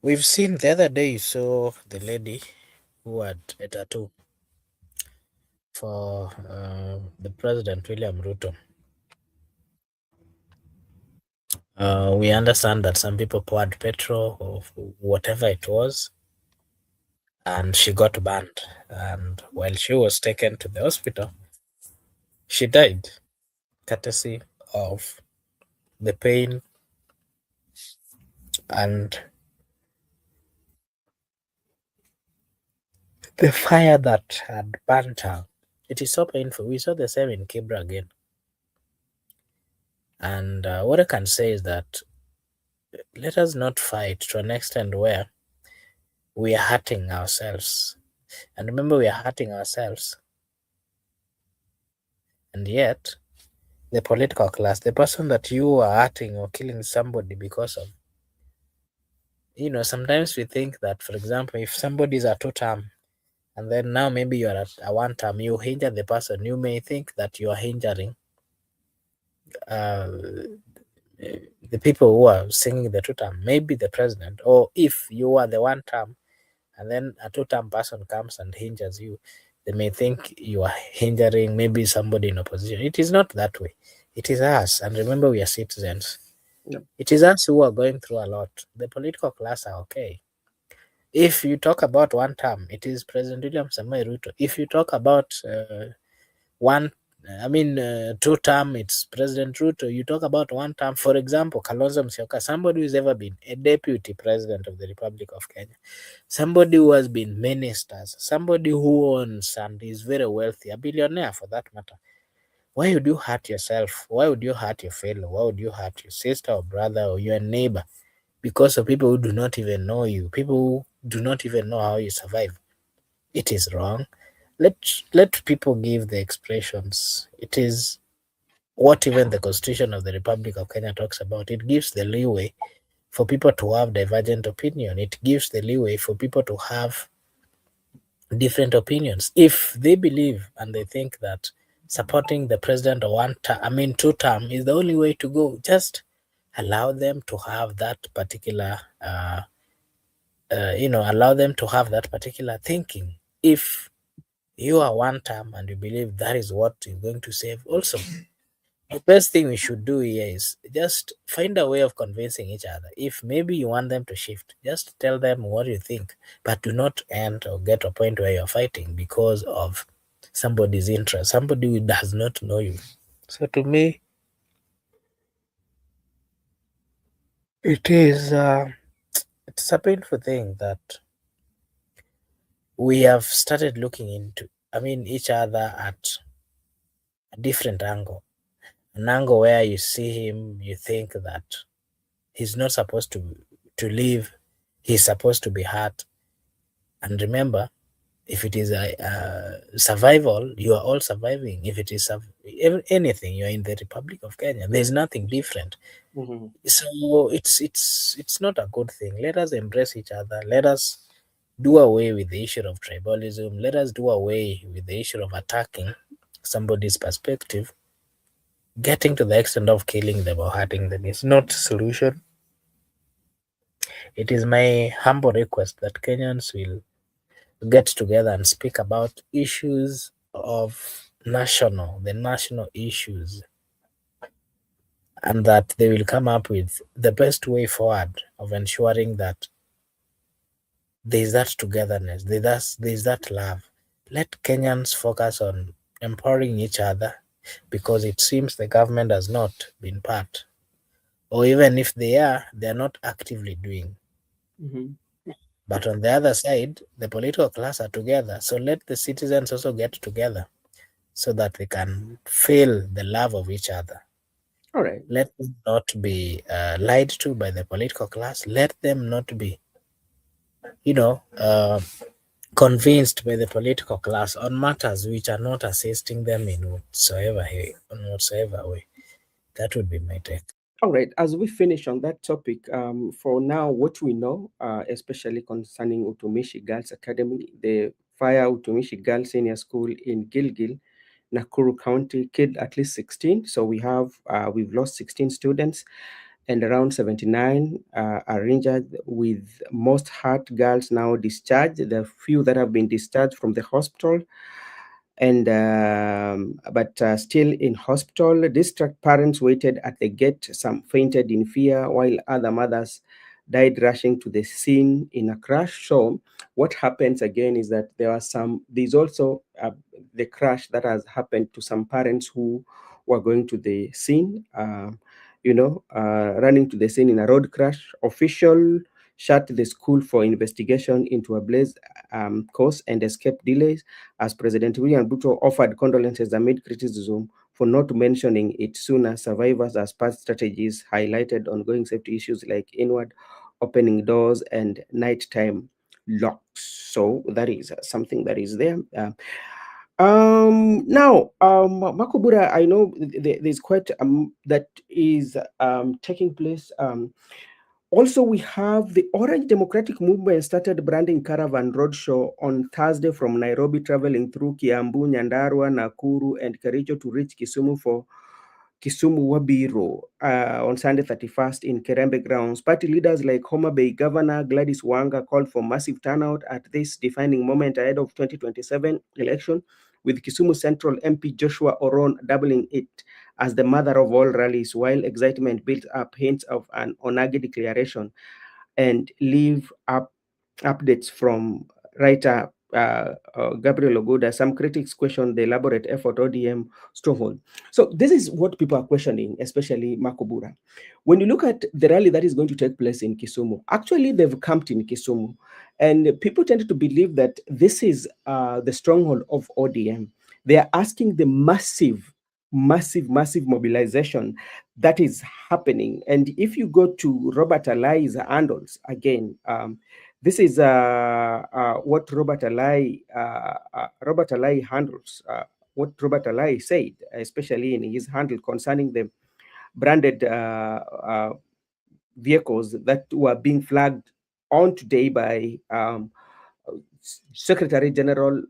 We've seen the other day, you saw the lady who had a tattoo for the President William Ruto. We understand that some people poured petrol or whatever it was, and she got burned. And while she was taken to the hospital, she died, courtesy of the pain and the fire that had burnt her. It is so painful. We saw the same in Kibra again. And what I can say is that let us not fight to an extent where we are hurting ourselves. And remember, we are hurting ourselves. And yet, the political class, the person that you are hurting or killing somebody because of, sometimes we think that, for example, if somebody is a two-term and then now maybe you are at a one-term, you injure the person, you may think that you are injuring uh, the people who are singing the two-term, maybe the president, or if you are the one-term and then a two-term person comes and injures you, they may think you are hindering maybe somebody in opposition. It is not that way. It is us. And remember, we are citizens. Yep. It is us who are going through a lot. The political class are okay. If you talk about one term, it is President William Samoei Ruto. If you talk about two term, it's President Ruto. You talk about one term, for example, Kalonzo Musyoka, somebody who's ever been a deputy president of the Republic of Kenya, somebody who has been ministers, somebody who owns and is very wealthy, a billionaire for that matter. Why would you hurt yourself? Why would you hurt your fellow? Why would you hurt your sister or brother or your neighbor because of people who do not even know you, people who do not even know how you survive? It is wrong. Let people give the expressions. It is what even the Constitution of the Republic of Kenya talks about. It gives the leeway for people to have divergent opinion. It gives the leeway for people to have different opinions. If they believe and they think that supporting the president or two term is the only way to go, just allow them to have that particular allow them to have that particular thinking. If you are one term and you believe that is what is going to save, also the best thing we should do here is just find a way of convincing each other. If maybe you want them to shift, just tell them what you think, but do not end or get to a point where you're fighting because of somebody's interest, somebody who does not know you. So to me, it's a painful thing that we have started looking into. Each other at a different angle, an angle where you see him, you think that he's not supposed to live. He's supposed to be hurt. And remember, if it is a survival, you are all surviving. If it is anything, you are in the Republic of Kenya. There's nothing different. Mm-hmm. So it's not a good thing. Let us embrace each other. Let us do away with the issue of tribalism. Let us do away with the issue of attacking somebody's perspective. Getting to the extent of killing them or hurting them is not a solution. It is my humble request that Kenyans will get together and speak about issues of the national issues, and that they will come up with the best way forward of ensuring that there is that togetherness, there is that love. Let Kenyans focus on empowering each other, because it seems the government has not been part, or even if they are not actively doing. Mm-hmm. But on the other side, the political class are together. So let the citizens also get together so that they can feel the love of each other. All right. Let them not be lied to by the political class. Let them not be, convinced by the political class on matters which are not assisting them in whatsoever way. That would be my take. All right, as we finish on that topic, for now, what we know, especially concerning Utumishi Girls Academy, the Fire Utumishi Girls Senior School in Gilgil, Nakuru County, killed at least 16. So we've lost 16 students, and around 79 are injured, with most hurt girls now discharged. The few that have been discharged from the hospital And but still in hospital. Distraught parents waited at the gate. Some fainted in fear, while other mothers died rushing to the scene in a crash. So what happens again is that there's also the crash that has happened to some parents who were going to the scene, running to the scene in a road crash. Official shut the school for investigation into a blaze course and escape delays, as President William Ruto offered condolences amid criticism for not mentioning it sooner. Survivors as past strategies highlighted ongoing safety issues like inward opening doors and nighttime locks. So that is something that is there. Now, Makobura, I know there's quite that is taking place. Also, we have the Orange Democratic Movement started branding caravan roadshow on Thursday from Nairobi, traveling through Kiambu, Nyandarua, Nakuru, and Kericho to reach Kisumu for Kisumu Wabiro on Sunday 31st in Kerembe grounds. Party leaders like Homa Bay Governor Gladys Wanga called for massive turnout at this defining moment ahead of 2027 election, with Kisumu Central MP Joshua Oron doubling it as the mother of all rallies, while excitement built up hints of an Onagi declaration and leave up updates from writer Gabriel Ogoda. Some critics question the elaborate effort ODM stronghold. So this is what people are questioning, especially Makobura. When you look at the rally that is going to take place in Kisumu, actually they've camped in Kisumu, and people tend to believe that this is the stronghold of ODM. They are asking the massive mobilization that is happening. And if you go to Robert Alai's handles again, this is what Robert Alai handles. What Robert Alai said, especially in his handle concerning the branded vehicles that were being flagged on today by Secretary General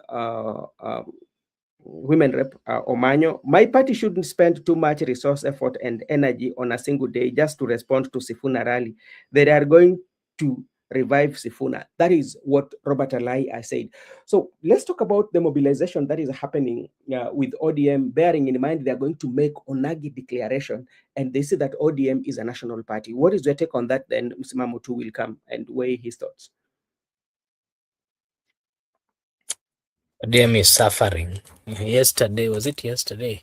Women Rep Omanyo. My party shouldn't spend too much resource, effort, and energy on a single day just to respond to Sifuna rally. They are going to revive Sifuna. That is what Robert Alai has said. So let's talk about the mobilization that is happening with ODM, bearing in mind they are going to make Onagi declaration, and they say that ODM is a national party. What is your take on that? Then Msimamotu will come and weigh his thoughts. ODM is suffering. Yesterday, was it yesterday,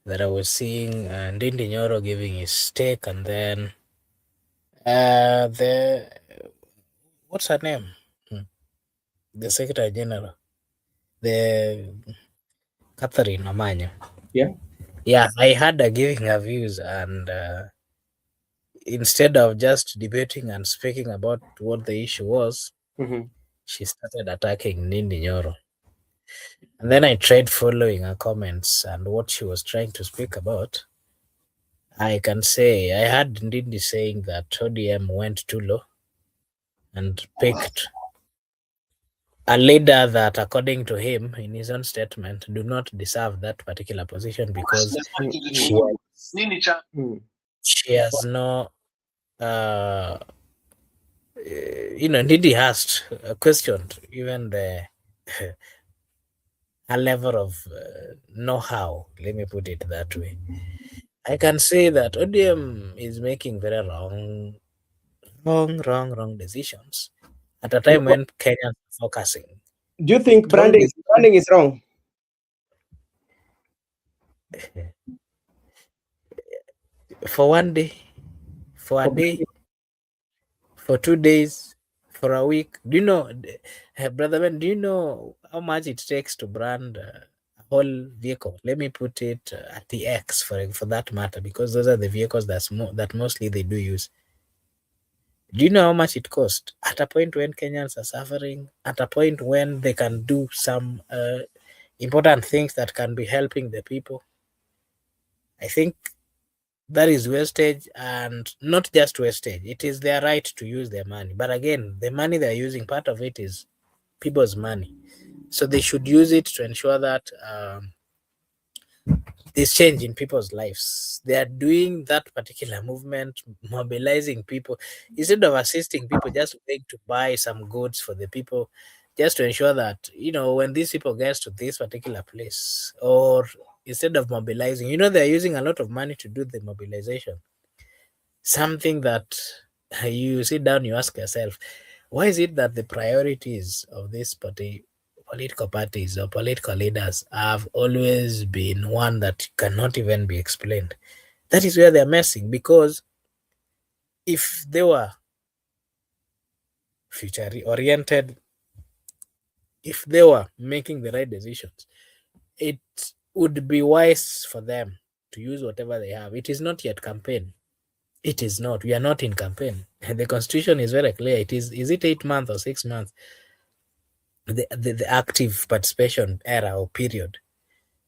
that I was seeing Ndindi Nyoro giving his stake, and then what's her name? The Secretary General, the Catherine Omanyo. Yeah, I had her giving her views, and instead of just debating and speaking about what the issue was, she started attacking Ndindi Nyoro. And then I tried following her comments and what she was trying to speak about. I can say I had Ndindi saying that ODM went too low and picked a leader that, according to him, in his own statement, do not deserve that particular position because she has no, Ndindi asked, questioned even the a level of know-how, let me put it that way. I can say that ODM is making very wrong decisions at a time when Kenyans are focusing. Do you think branding is wrong? For one day, for a day, for 2 days, for a week. Do you know, Brother Ben, do you know how much it takes to brand a whole vehicle? Let me put it at the X for that matter, because those are the vehicles that mostly they do use. Do you know how much it costs? At a point when Kenyans are suffering, at a point when they can do some important things that can be helping the people, I think that is wastage, and not just wastage. It is their right to use their money. But again, the money they're using, part of it is people's money. So they should use it to ensure that there's change in people's lives. They are doing that particular movement, mobilizing people. Instead of assisting people, just wait to buy some goods for the people, just to ensure that, when these people get to this particular place, or instead of mobilizing, they're using a lot of money to do the mobilization. Something that you sit down, you ask yourself, why is it that the priorities of this political parties or political leaders have always been one that cannot even be explained? That is where they're messing, because if they were future oriented, if they were making the right decisions, it would be wise for them to use whatever they have. It is not yet campaign. It is not. We are not in campaign. And the constitution is very clear. Is it 8 months or 6 months? The active participation era or period.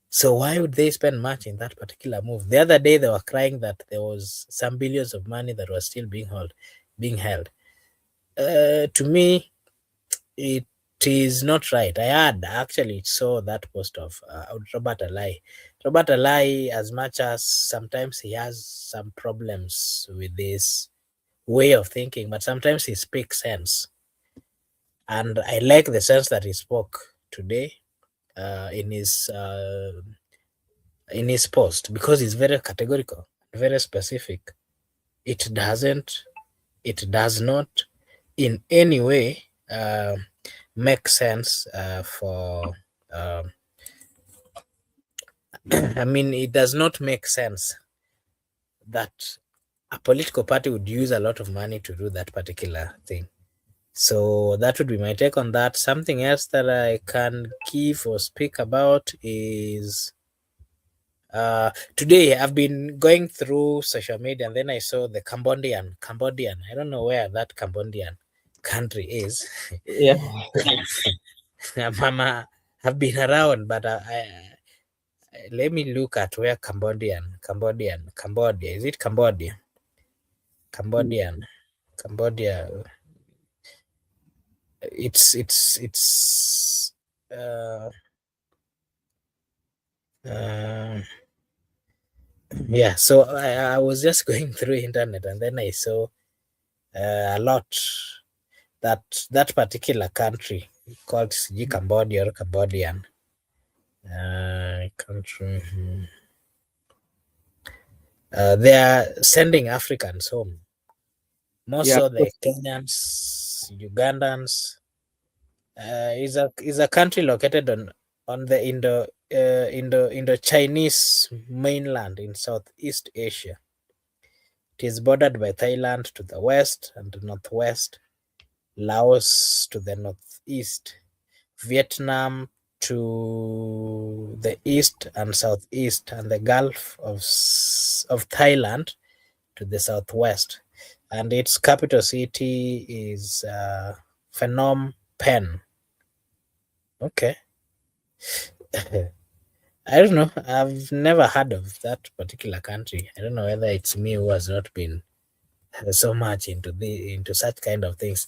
So why would they spend much in that particular move? The other day they were crying that there was some billions of money that was still being held. To me, it is not right. I had actually saw that post of Robert Alai. Robert Alai, as much as sometimes he has some problems with this way of thinking, but sometimes he speaks sense. And I like the sense that he spoke today in his post, because he's very categorical, very specific. It does not in any way make sense for I mean, it does not make sense that a political party would use a lot of money to do that particular thing. So that would be my take on that. Something else that I can give or speak about is today I've been going through social media, and then I saw the Cambodian. I don't know where that Cambodian country is. Yeah. Mama, I've been around, but let me look at where Cambodia. Is it Cambodia? Cambodia. It's yeah. So I was just going through internet, and then I saw a lot that particular country called Cambodia or Cambodian country. They are sending Africans home. More Yeah. so the Kenyans, Ugandans. Is a country located on the Indo Chinese mainland in Southeast Asia. It is bordered by Thailand to the west and northwest, Laos to the northeast, Vietnam to the east and southeast, and the Gulf of Thailand to the southwest. And its capital city is Phnom Penh. Okay. I don't know. I've never heard of that particular country. I don't know whether it's me who has not been so much into such kind of things.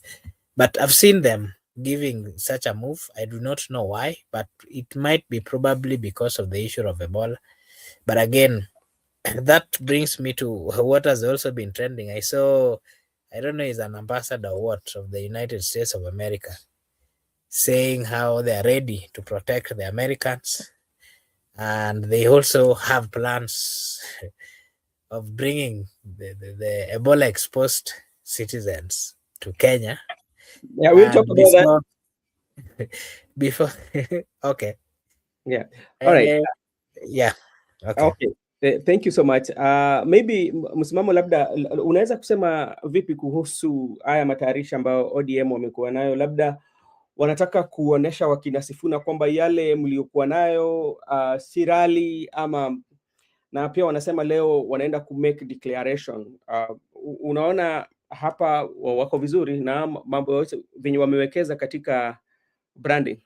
But I've seen them giving such a move. I do not know why, but it might be probably because of the issue of Ebola. But again, that brings me to what has also been trending. I saw, I don't know, is an ambassador or what of the United States of America saying how they are ready to protect the Americans, and they also have plans of bringing the Ebola exposed citizens to Kenya. Yeah, we'll talk And about that. before okay. Yeah. All right. Yeah. Okay. Okay. Thank you so much. Maybe msimamo labda unaweza kusema vipi kuhusu haya matayarisho ambayo ODM wamekuwa nayo, labda wanataka kuonesha wakina Sifuna kwamba yale mliokuwa nayo si rali ama, na pia wanasema leo wanaenda ku make declaration. Unaona hapa wako vizuri na mambo yote venye wamewekeza katika branding.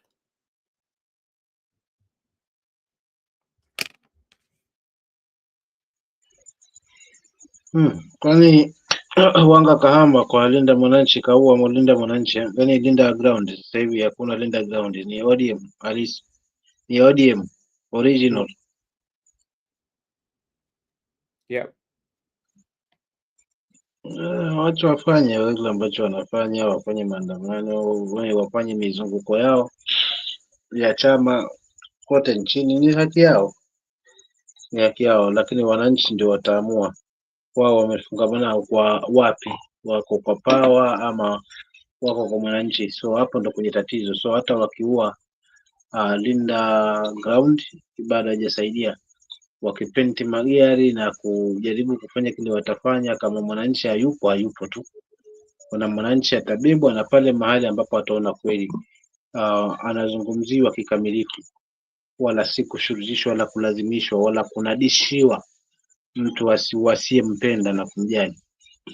Kwani wanga kahama kwa Linda Mwananchi kaua Linda Mwananchi, yani Linda ground sasa hivi hakuna Linda ground, ni ODM halisi, ni ODM original. Yeah. Watu wafanye wale ambacho wanafanya, wafanye maandamano, wafanye mizunguko yao ya chama kote nchini, ni haki yao, ni haki yao, lakini wananchi ndio wataamua wao wamefungamana kwa wapi, wako kwa pawa ama wako kwa mwananchi. So hapo ndo kwenye tatizo. So hata wakiua Linda Ground bado haijasaidia, wakipenti magari na kujaribu kufanya kile watafanya, kama mwananchi hayupo, hayupo tu. Kuna mwananchi atabebwa na pale mahali ambapo ataona kweli anazungumziwa kikamilifu, wala si kushurutishwa wala kulazimishwa wala kunadishiwa mtu wasiyempenda na kumjali.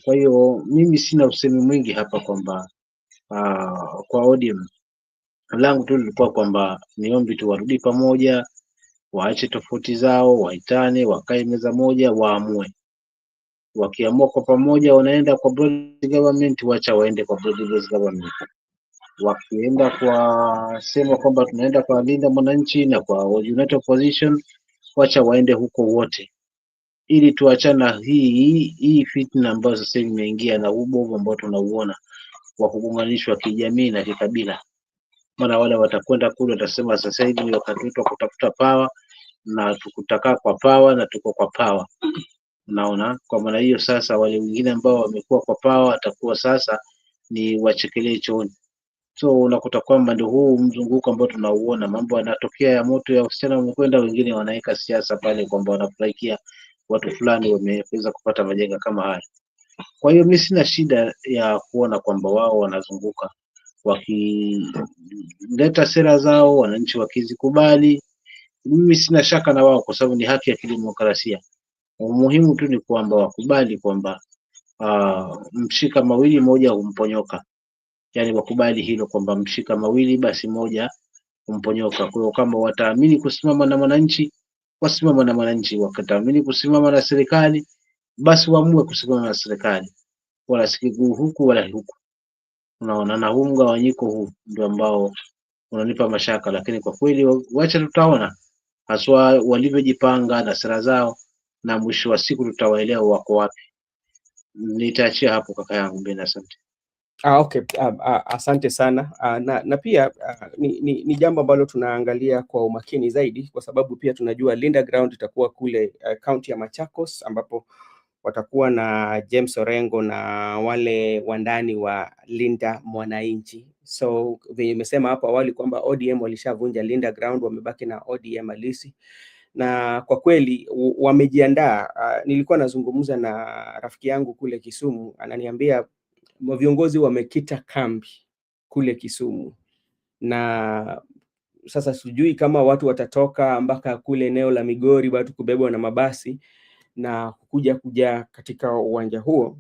Kwa hiyo mimi sina usemi mwingi hapa kwamba kwa ODM langu tu lilikuwa kwamba niombi tu warudi pamoja, waache tofauti zao, waitane, wakae meza moja, waamue. Wakiamua kwa pamoja wanaenda kwa broad government, wacha waende kwa broad based government. Wakienda kwa sema kwamba tunaenda kwa linda mwananchi na kwa united opposition, wacha waende huko wote, ili tuachana hii fitna ambayo sasa hivi imeingia na ubovu ambao tunauona wa kugunganishwa kijamii na kikabila. Maana wale watakwenda kule watasema sasa hivi ni wakati wetu wa kutafuta pawa na tukutakaa kwa pawa na tuko kwa pawa. Unaona, kwa maana hiyo sasa wale wengine ambao wamekuwa kwa pawa watakuwa sasa ni wachekelee chooni. So unakuta kwamba ndio huu mzunguko ambao tunauona, mambo yanatokea ya moto ya wasichana wamekwenda, wengine wanaweka siasa pale kwamba wanafurahikia watu fulani wameweza kupata majengo kama haya. Kwa hiyo mimi sina shida ya kuona kwamba wao wanazunguka wakileta sera zao, wananchi wakizikubali, mimi sina shaka na wao, kwa sababu ni haki ya kidemokrasia. Umuhimu tu ni kwamba wakubali kwamba mshika mawili moja humponyoka, yani wakubali hilo kwamba mshika mawili basi moja humponyoka. Kwa hiyo kama wataamini kusimama na mwananchi, wasimama na mwananchi, wakataamini kusimama na serikali, basi waamue kusimama na serikali, wala sikiguu huku wala huku. Unaona, na huu mgawanyiko huu ndio ambao unanipa mashaka, lakini kwa kweli wacha tutaona haswa walivyojipanga na sera zao, na mwisho wa siku tutawaelewa wako wapi. Nitaachia hapo kaka yangu mbele. Asante. Okay. Asante sana. Na pia ni jambo ambalo tunaangalia kwa umakini zaidi, kwa sababu pia tunajua Linda Ground itakuwa kule kaunti ya Machakos, ambapo watakuwa na James Orengo na wale wandani wa Linda Mwananchi. So vile nimesema hapo awali kwamba ODM walishavunja Linda Ground, wamebaki na ODM halisi, na kwa kweli wamejiandaa. Nilikuwa nazungumza na rafiki yangu kule Kisumu, ananiambia viongozi wamekita kambi kule Kisumu, na sasa sijui kama watu watatoka mpaka kule eneo la Migori, watu kubebwa na mabasi na kuja katika uwanja huo.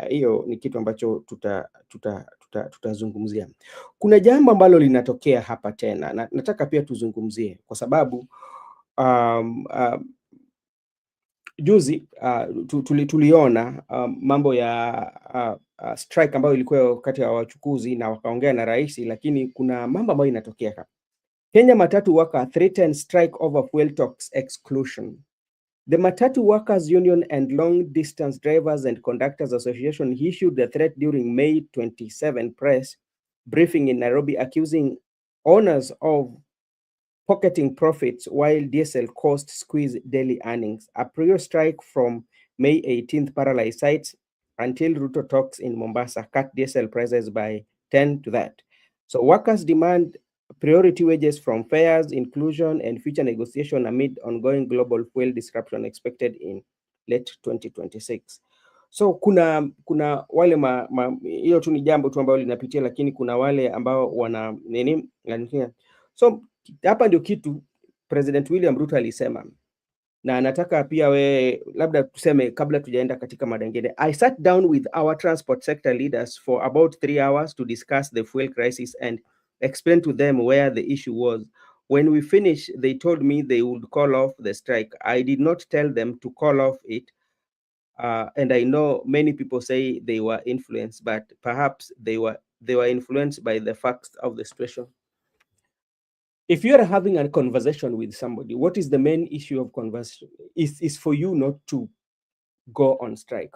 Hiyo ni kitu ambacho tutazungumzia. Kuna jambo ambalo linatokea hapa tena na nataka pia tuzungumzie, kwa sababu juzi tuliona mambo ya strike ambayo ilikuwa kati ya wachukuzi na wakaongea na rais, lakini kuna mambo ambayo inatokea hapa. Kenya Matatu Worker threatened strike over fuel tax exclusion. The Matatu Workers Union and Long Distance Drivers and Conductors Association issued the threat during May 27 press briefing in Nairobi, accusing owners of pocketing profits while diesel costs squeeze daily earnings. A prior strike from May 18th paralyzed sites until Ruto talks in Mombasa cut diesel prices by 10 to that. So workers demand priority wages from fares, inclusion, and future negotiation amid ongoing global fuel disruption expected in late 2026. So kuna wale hiyo tu ni jambo tu ambalo linapitia, lakini kuna wale ambao wana nini. So hapa ndio kitu President William Ruto alisema, na nataka pia labda tuseme kabla tujaenda katika mada nyingine. I sat down with our transport sector leaders for about 3 hours to discuss the fuel crisis and explain to them where the issue was. When we finished, they told me they would call off the strike. I did not tell them to call off it. And I know many people say they were influenced, but perhaps they were influenced by the facts of the situation. If you are having a conversation with somebody, what is the main issue of conversation? Is for you not to go on strike.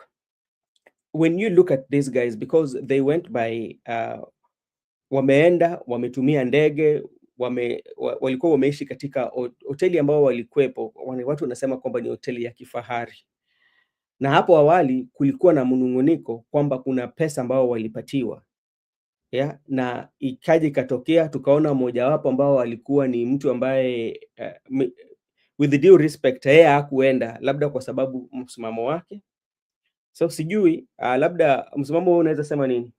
when you look at these guys, because they went by wameenda wametumia ndege walikuwa wameishi katika hoteli ambao walikuwepo, watu wanasema kwamba ni hoteli ya kifahari, na hapo awali kulikuwa na mnunguniko kwamba kuna pesa ambao walipatiwa ya, na ikaja ikatokea tukaona mmojawapo ambao alikuwa ni mtu ambaye with the due respect yeye hakuenda, labda kwa sababu msimamo wake. So sijui labda msimamo huu unaweza sema nini?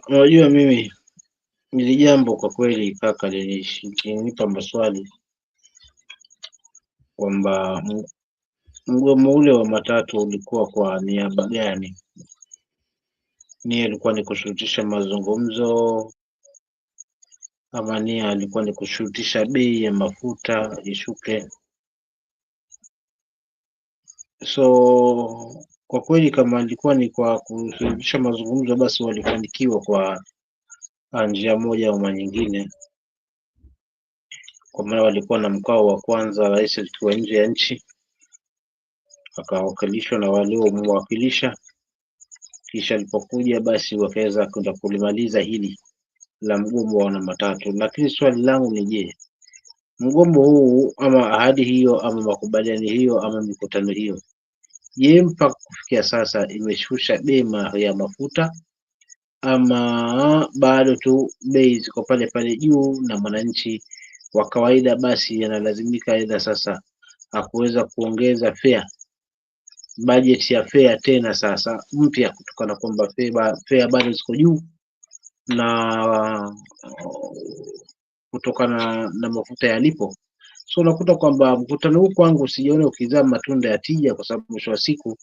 Unajua mimi hili jambo kwa kweli kaka lilinipa maswali kwamba mgomo ule wa matatu ulikuwa kwa niaba gani? Nia ilikuwa ni kushurutisha mazungumzo ama nia ilikuwa ni kushurutisha bei ya mafuta ishuke? So kwa kweli kama ilikuwa ni kwa kushurutisha mazungumzo, basi walifanikiwa kwa njia moja au nyingine, kwa maana walikuwa na mkao wa kwanza, rais alikuwa nje ya nchi akawakilishwa na waliomwakilisha, kisha alipokuja basi wakaweza kwenda kulimaliza hili la mgomo wa matatu. Lakini swali langu ni je, mgomo huu ama ahadi hiyo ama makubaliano hiyo ama mikutano hiyo, je, mpaka kufikia sasa imeshusha bei ya mafuta ama bado tu bei ziko pale pale juu, na mwananchi wa kawaida basi yanalazimika aidha sasa hakuweza kuongeza fare, budget ya fare tena sasa mpya, kutokana kwamba fare bado ziko juu na kutokana na mafuta yalipo. So unakuta kwamba mkutano huu kwangu sijaona ukizaa matunda ya tija, kwa sababu mwisho wa siku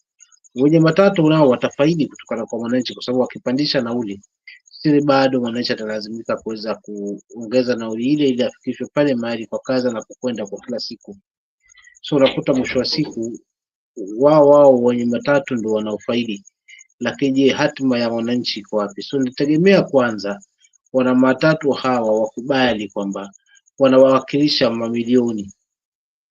wenye matatu nao watafaidi kutokana kwa mwananchi, kwa sababu wakipandisha nauli sisi bado mwananchi atalazimika kuweza kuongeza nauli ile ili afikishwe pale mahali kwa kazi na kukwenda kwa kila siku. So unakuta mwisho wa siku wao wenye matatu ndio wanaofaidi, lakini je, hatima ya wananchi iko wapi? So nitegemea kwanza wana matatu hawa wakubali kwamba wanawakilisha mamilioni,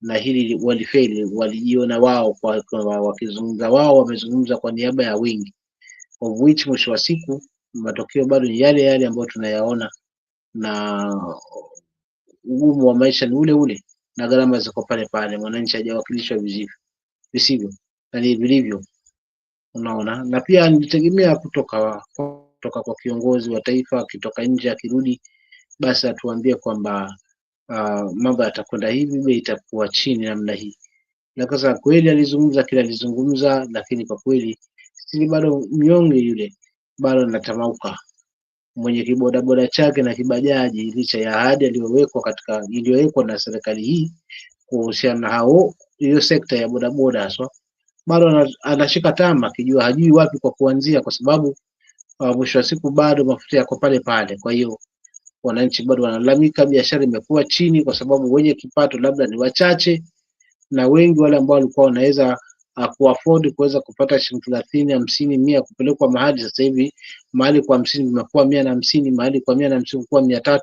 na hili walifeli, walijiona wao kwa wakizungumza, wao wamezungumza kwa niaba ya wengi, of which mwisho wa siku matokeo bado ni yale yale ambayo tunayaona, na ugumu wa maisha ni ule ule na gharama ziko pale pale, mwananchi hajawakilishwa visivyo na vilivyo, unaona. Na pia nitegemea kutoka kwa kiongozi wa taifa akitoka nje akirudi, basi atuambie kwamba mambo yatakwenda hivi, bei itakuwa chini namna hii. Na sasa kweli alizungumza kile alizungumza, lakini kwa kweli sisi bado mnyonge yule bado anatamauka, mwenye kibodaboda chake na kibajaji, licha ya ahadi iliyowekwa na serikali hii kuhusiana na hiyo sekta ya bodaboda haswa, bado anashika tama akijua hajui wapi kwa kuanzia, kwa sababu mwisho wa siku bado mafuta yako pale pale. Kwa hiyo wananchi bado wanalalamika, biashara imekuwa chini kwa sababu wenye kipato labda ni wachache, na wengi wale ambao walikuwa wanaweza kuafford kuweza kupata shilingi 30, 50, 100 kupelekwa mahali, sasa hivi mahali kwa 50 vimekuwa 150, mahali kwa 150 kuwa 300.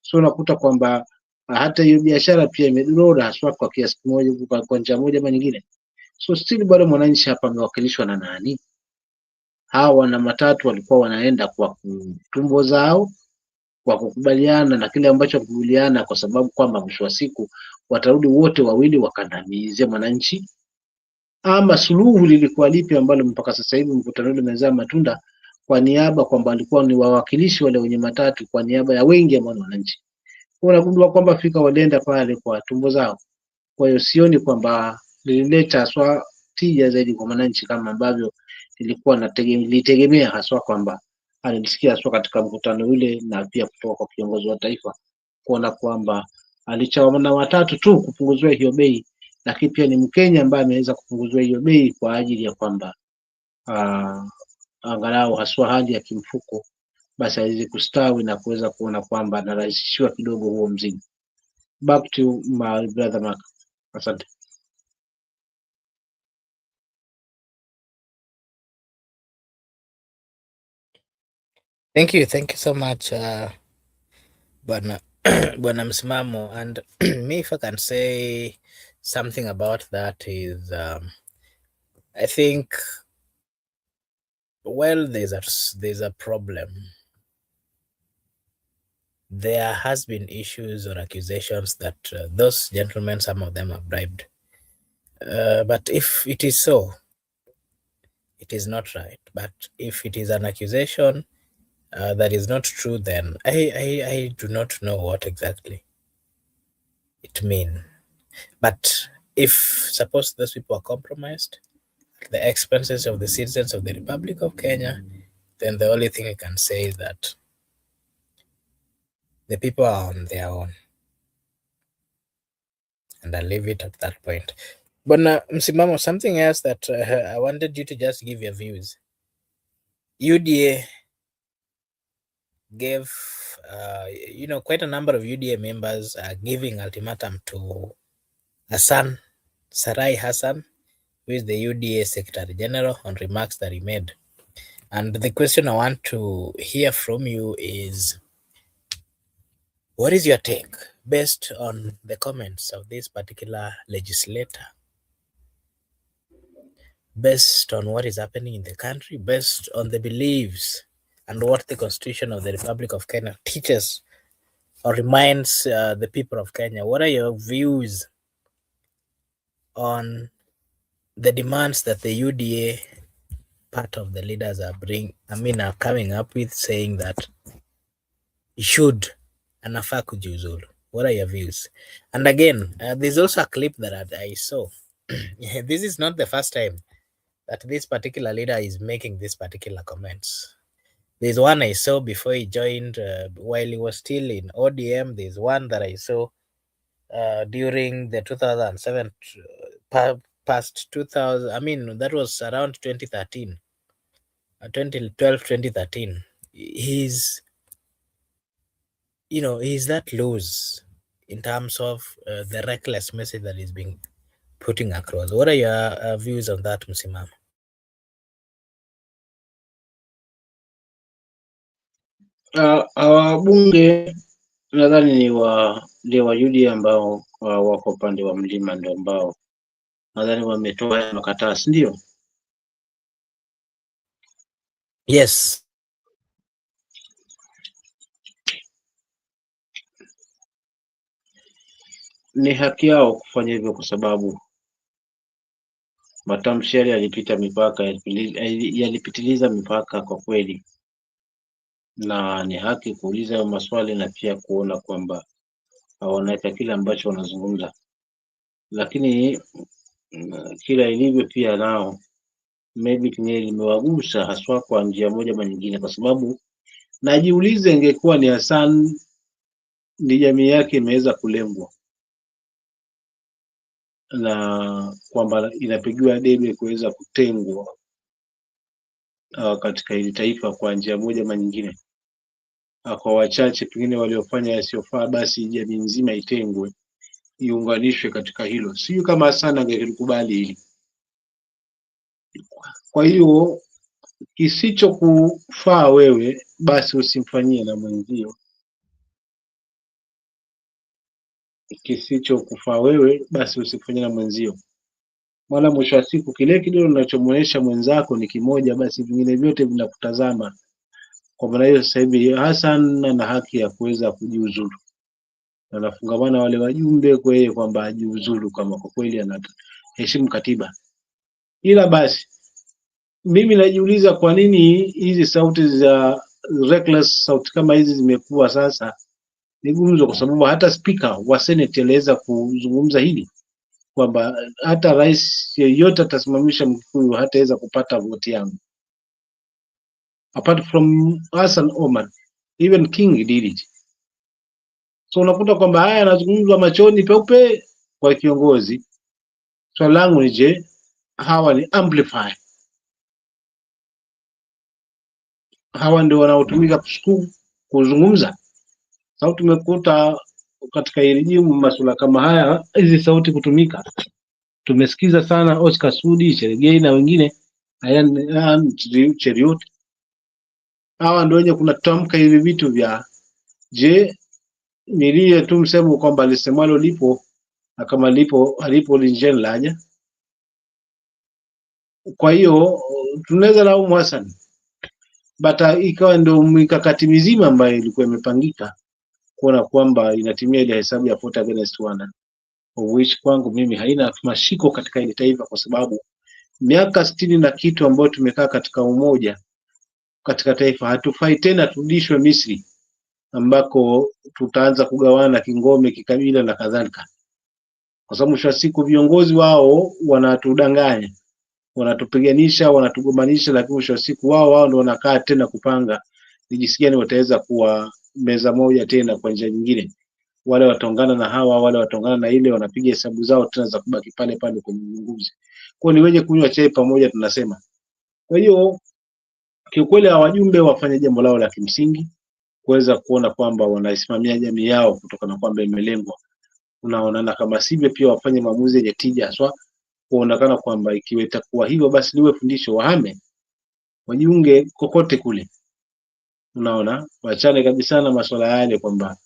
So unakuta kwamba hata hiyo biashara pia imedorora haswa kwa kiasi kimoja, kwa njia moja ama nyingine. So still bado mwananchi hapa amewakilishwa na nani? Hawa wana matatu walikuwa wanaenda kwa tumbo zao, kwa kukubaliana na kile ambacho kukubaliana, kwa sababu kwamba mwisho wa siku watarudi wote wawili wakandamize mwananchi, ama suluhu lilikuwa lipi ambalo mpaka sasa hivi mkutano ule umezaa matunda, kwa niaba kwamba walikuwa ni wawakilishi wale wenye matatu kwa niaba ya wengi ambao wananchi. Unagundua kwamba Afrika walienda pale kwa tumbo zao. Kwa hiyo sioni kwamba lilileta haswa tija zaidi kwa mwananchi kama ambavyo nilitegemea, haswa kwamba alisikia haswa katika mkutano ule, na pia kutoka kwa kiongozi wa taifa kuona kwamba alichawana watatu tu kupunguzwa hiyo bei, lakini pia ni Mkenya ambaye ameweza kupunguzwa hiyo bei kwa ajili ya kwamba angalau haswa hali ya kimfuko basi aweze kustawi na kuweza kuona kwamba anarahisishiwa kidogo huo mzigo. Back to my brother Mark. Asante. Thank you so much, Bwana Bwana Msimamo. And me, if I can say something about that is, I think, well, there's a problem. There has been issues or accusations that those gentlemen, some of them, have bribed. But if it is so, it is not right. But if it is an accusation that is not true, then I do not know what exactly it means. But if suppose those people are compromised at the expenses of the citizens of the Republic of Kenya, then the only thing I can say is that the people are on their own. And I'll leave it at that point. But Msimamo, something else that I wanted you to just give your views. UDA gave, quite a number of UDA members are giving ultimatum to Hassan, Sarai Hassan, who is the UDA Secretary General, on remarks that he made. And the question I want to hear from you is, what is your take based on the comments of this particular legislator, based on what is happening in the country, based on the beliefs and what the Constitution of the Republic of Kenya teaches or reminds the people of Kenya? What are your views on the demands that the UDA part of the leaders are coming up with, saying that you should anafaa kujiuzulu? What are your views? And again, there's also a clip that I saw. This is not the first time that this particular leader is making these particular comments. There's one I saw before he joined, while he was still in ODM. There's one that I saw during the 2007, past 2000, that was around 2013, 2012, 2013. He's that loose in terms of the reckless message that is being putting across. What are your views on that, Msimamo? Wabunge nadhani ni wa UDA ambao wako upande wa mlima ndio ambao nadhani wametoa haya makataa, si ndio? Yes. Ni haki yao kufanya hivyo kwa sababu matamshi yale yalipita mipaka, yalipitiliza mipaka kwa kweli, na ni haki kuuliza hayo maswali na pia kuona kwamba wanaweka kile ambacho wanazungumza, lakini kila ilivyo pia nao maybe kenyewe limewagusa haswa kwa njia moja ama nyingine, kwa sababu najiulize, ingekuwa ni Hassan, ni jamii yake imeweza kulengwa na kwamba inapigiwa debe kuweza kutengwa katika hili taifa kwa njia moja ama nyingine, kwa wachache pengine waliofanya yasiyofaa, basi jamii nzima itengwe, iunganishwe katika hilo. Sijui kama Hassan angekubali hili. Kwa hiyo kisichokufaa wewe basi usimfanyie na mwenzio, kisichokufaa wewe basi usifanyie na mwenzio, maana mwisho wa siku kile kidole unachomuonyesha mwenzako ni kimoja, basi vingine vyote vinakutazama. Kwa maana hiyo sasa hivi Hassan ana haki ya kuweza kujiuzulu, na nafungamana wale wajumbe kwa yeye kwamba ajiuzulu kama kwa kweli anaheshimu katiba. Ila basi mimi najiuliza kwa nini hizi sauti za reckless, sauti kama hizi zimekuwa sasa ni gumzo, kwa sababu hata spika wa Senate aliweza kuzungumza hili kwamba hata rais yeyote atasimamisha Mkikuyu hataweza kupata voti yangu. Apart from Hassan Omar, even King did it. So unakuta kwamba haya yanazungumzwa machoni peupe kwa kiongozi. Swali langu ni je, hawa ni amplify? Hawa ndio wanaotumika kuzungumza? Sauti tumekuta katika hili jimu masuala kama haya, hizi sauti kutumika. Tumesikiza sana Oscar Sudi, Cherigei na wengine, Cheriot. Hawa ndio wenye kunatamka hivi vitu vya je, nilie tu msemo kwamba lisemalo lipo na kama alipo linjeni laja. Kwa hiyo tunaweza laumu Hassan, bata ikawa ndio mikakati mizima ambayo ilikuwa imepangika kuona kwamba inatimia ile hesabu ya 40-1, which kwangu mimi haina mashiko katika ile taifa, kwa sababu miaka 60 na kitu ambayo tumekaa katika umoja katika taifa, hatufai tena turudishwe Misri ambako tutaanza kugawana kingome, kikabila na kadhalika, kwa sababu mwisho wa siku viongozi wao wanatudanganya, wanatupiganisha, wanatugombanisha, lakini mwisho wa siku wao ndio wanakaa tena kupanga ni jinsi gani wataweza kuwa meza moja tena kwa njia nyingine. Wale wataungana na hawa, wale wataungana na ile, wanapiga hesabu zao tena za kubaki pale pale kwenye uongozi. Kwa ni wenye kunywa chai pamoja tunasema. Kwa hiyo kiukweli wajumbe wafanye jambo lao la kimsingi kuweza kuona kwamba wanaisimamia jamii yao kutokana kwamba imelengwa. Unaona, kama sivyo pia wafanye maamuzi yenye tija haswa, kuonekana kwamba ikiwa itakuwa hivyo basi liwe fundisho, wahame wajiunge kokote kule. Unaona, wachane kabisa na masuala yale kwamba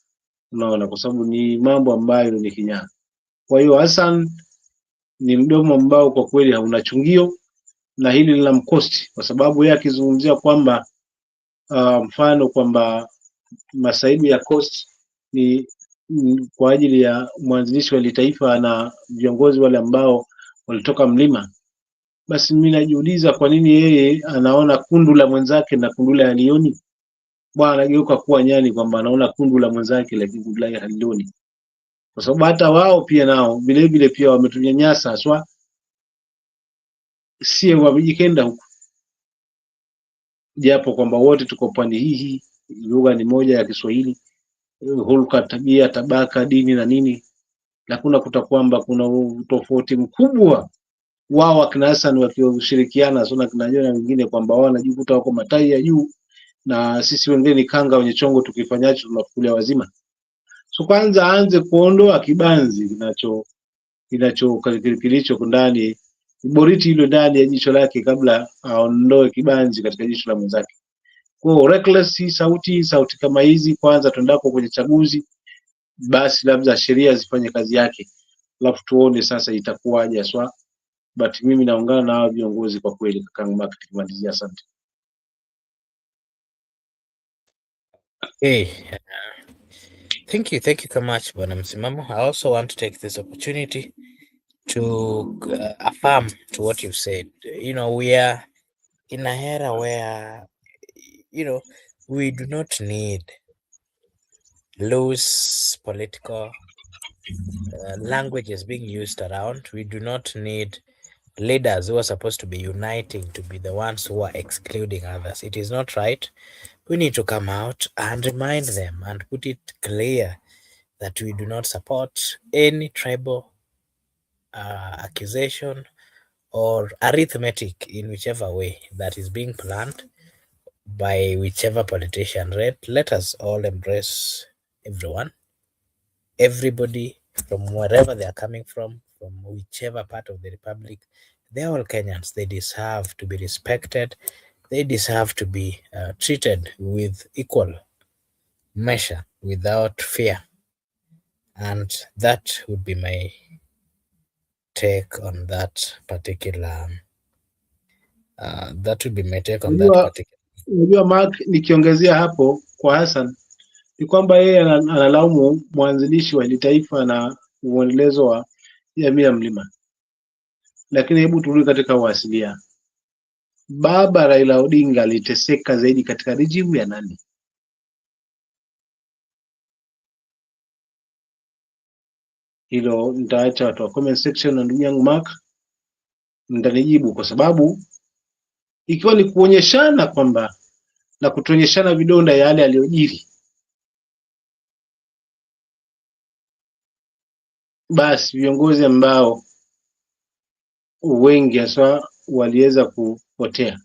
unaona, kwa sababu ni mambo ambayo ni kinyaa. Kwa hiyo Hassan ni mdomo ambao kwa kweli hauna chungio, na hili linamkosti kwa sababu yeye akizungumzia kwamba mfano kwamba masaibu ya cost ni kwa ajili ya mwanzilishi wa taifa na viongozi wale ambao walitoka mlima, basi mimi najiuliza kwa nini yeye anaona kundu la mwenzake na kundu la halioni. Bwana anageuka kuwa nyani kwamba anaona kundu la mwenzake lakini kundu lake halioni, kwa sababu hata wao pia nao vile vile pia wametunyanyasa haswa, sie wamejikenda huko, japo kwamba wote tuko pande hii, lugha ni moja ya Kiswahili, hulka, tabia, tabaka, dini na nini, lakini unakuta kwamba kuna tofauti mkubwa. Wao akina Hassan wakishirikiana sana kina Jona wengine kwamba wao wanajikuta wako matai ya juu na sisi wengine ni kanga wenye chongo, tukifanyacho tunafukulia wazima. So kwanza aanze kuondoa kibanzi kilicho ndani, boriti hilo ndani ya jicho lake kabla aondoe kibanzi katika jicho la mwenzake. Kwa reckless sauti kama hizi, kwanza tuendako kwenye chaguzi, basi labda sheria zifanye kazi yake, alafu tuone sasa itakuwaje aswa. But mimi naungana na hao viongozi kwa kweli. Kaka Mark, kumalizia, asante. Hey, thank you so much, Bwana Msimamo. I also want to take this opportunity to affirm to what you've said. You know, we are in a era where, you know, we do not need loose political languages being used around. We do not need leaders who are supposed to be uniting to be the ones who are excluding others. It is not right. We need to come out and remind them and put it clear that we do not support any tribal accusation or arithmetic in whichever way that is being planned by whichever politician. Let us all embrace everybody from wherever they are coming from whichever part of the republic. They're all Kenyans. They deserve to be respected. They deserve to be treated with equal measure without fear. And that would be my take on that particular Unajua Mark, nikiongezea hapo kwa Hassan ni kwamba yeye analaumu mwanzilishi wa taifa na uendelezo wa jamii ya mlima, lakini hebu turudi katika uasilia. Baba Raila Odinga aliteseka zaidi katika regime ya nani? Hilo nitaacha watu wa comment section, na ndugu yangu Mark mtanijibu, kwa sababu ikiwa ni kuonyeshana kwamba na kutuonyeshana vidonda yale aliyojiri, basi viongozi ambao wengi hasa waliweza kupotea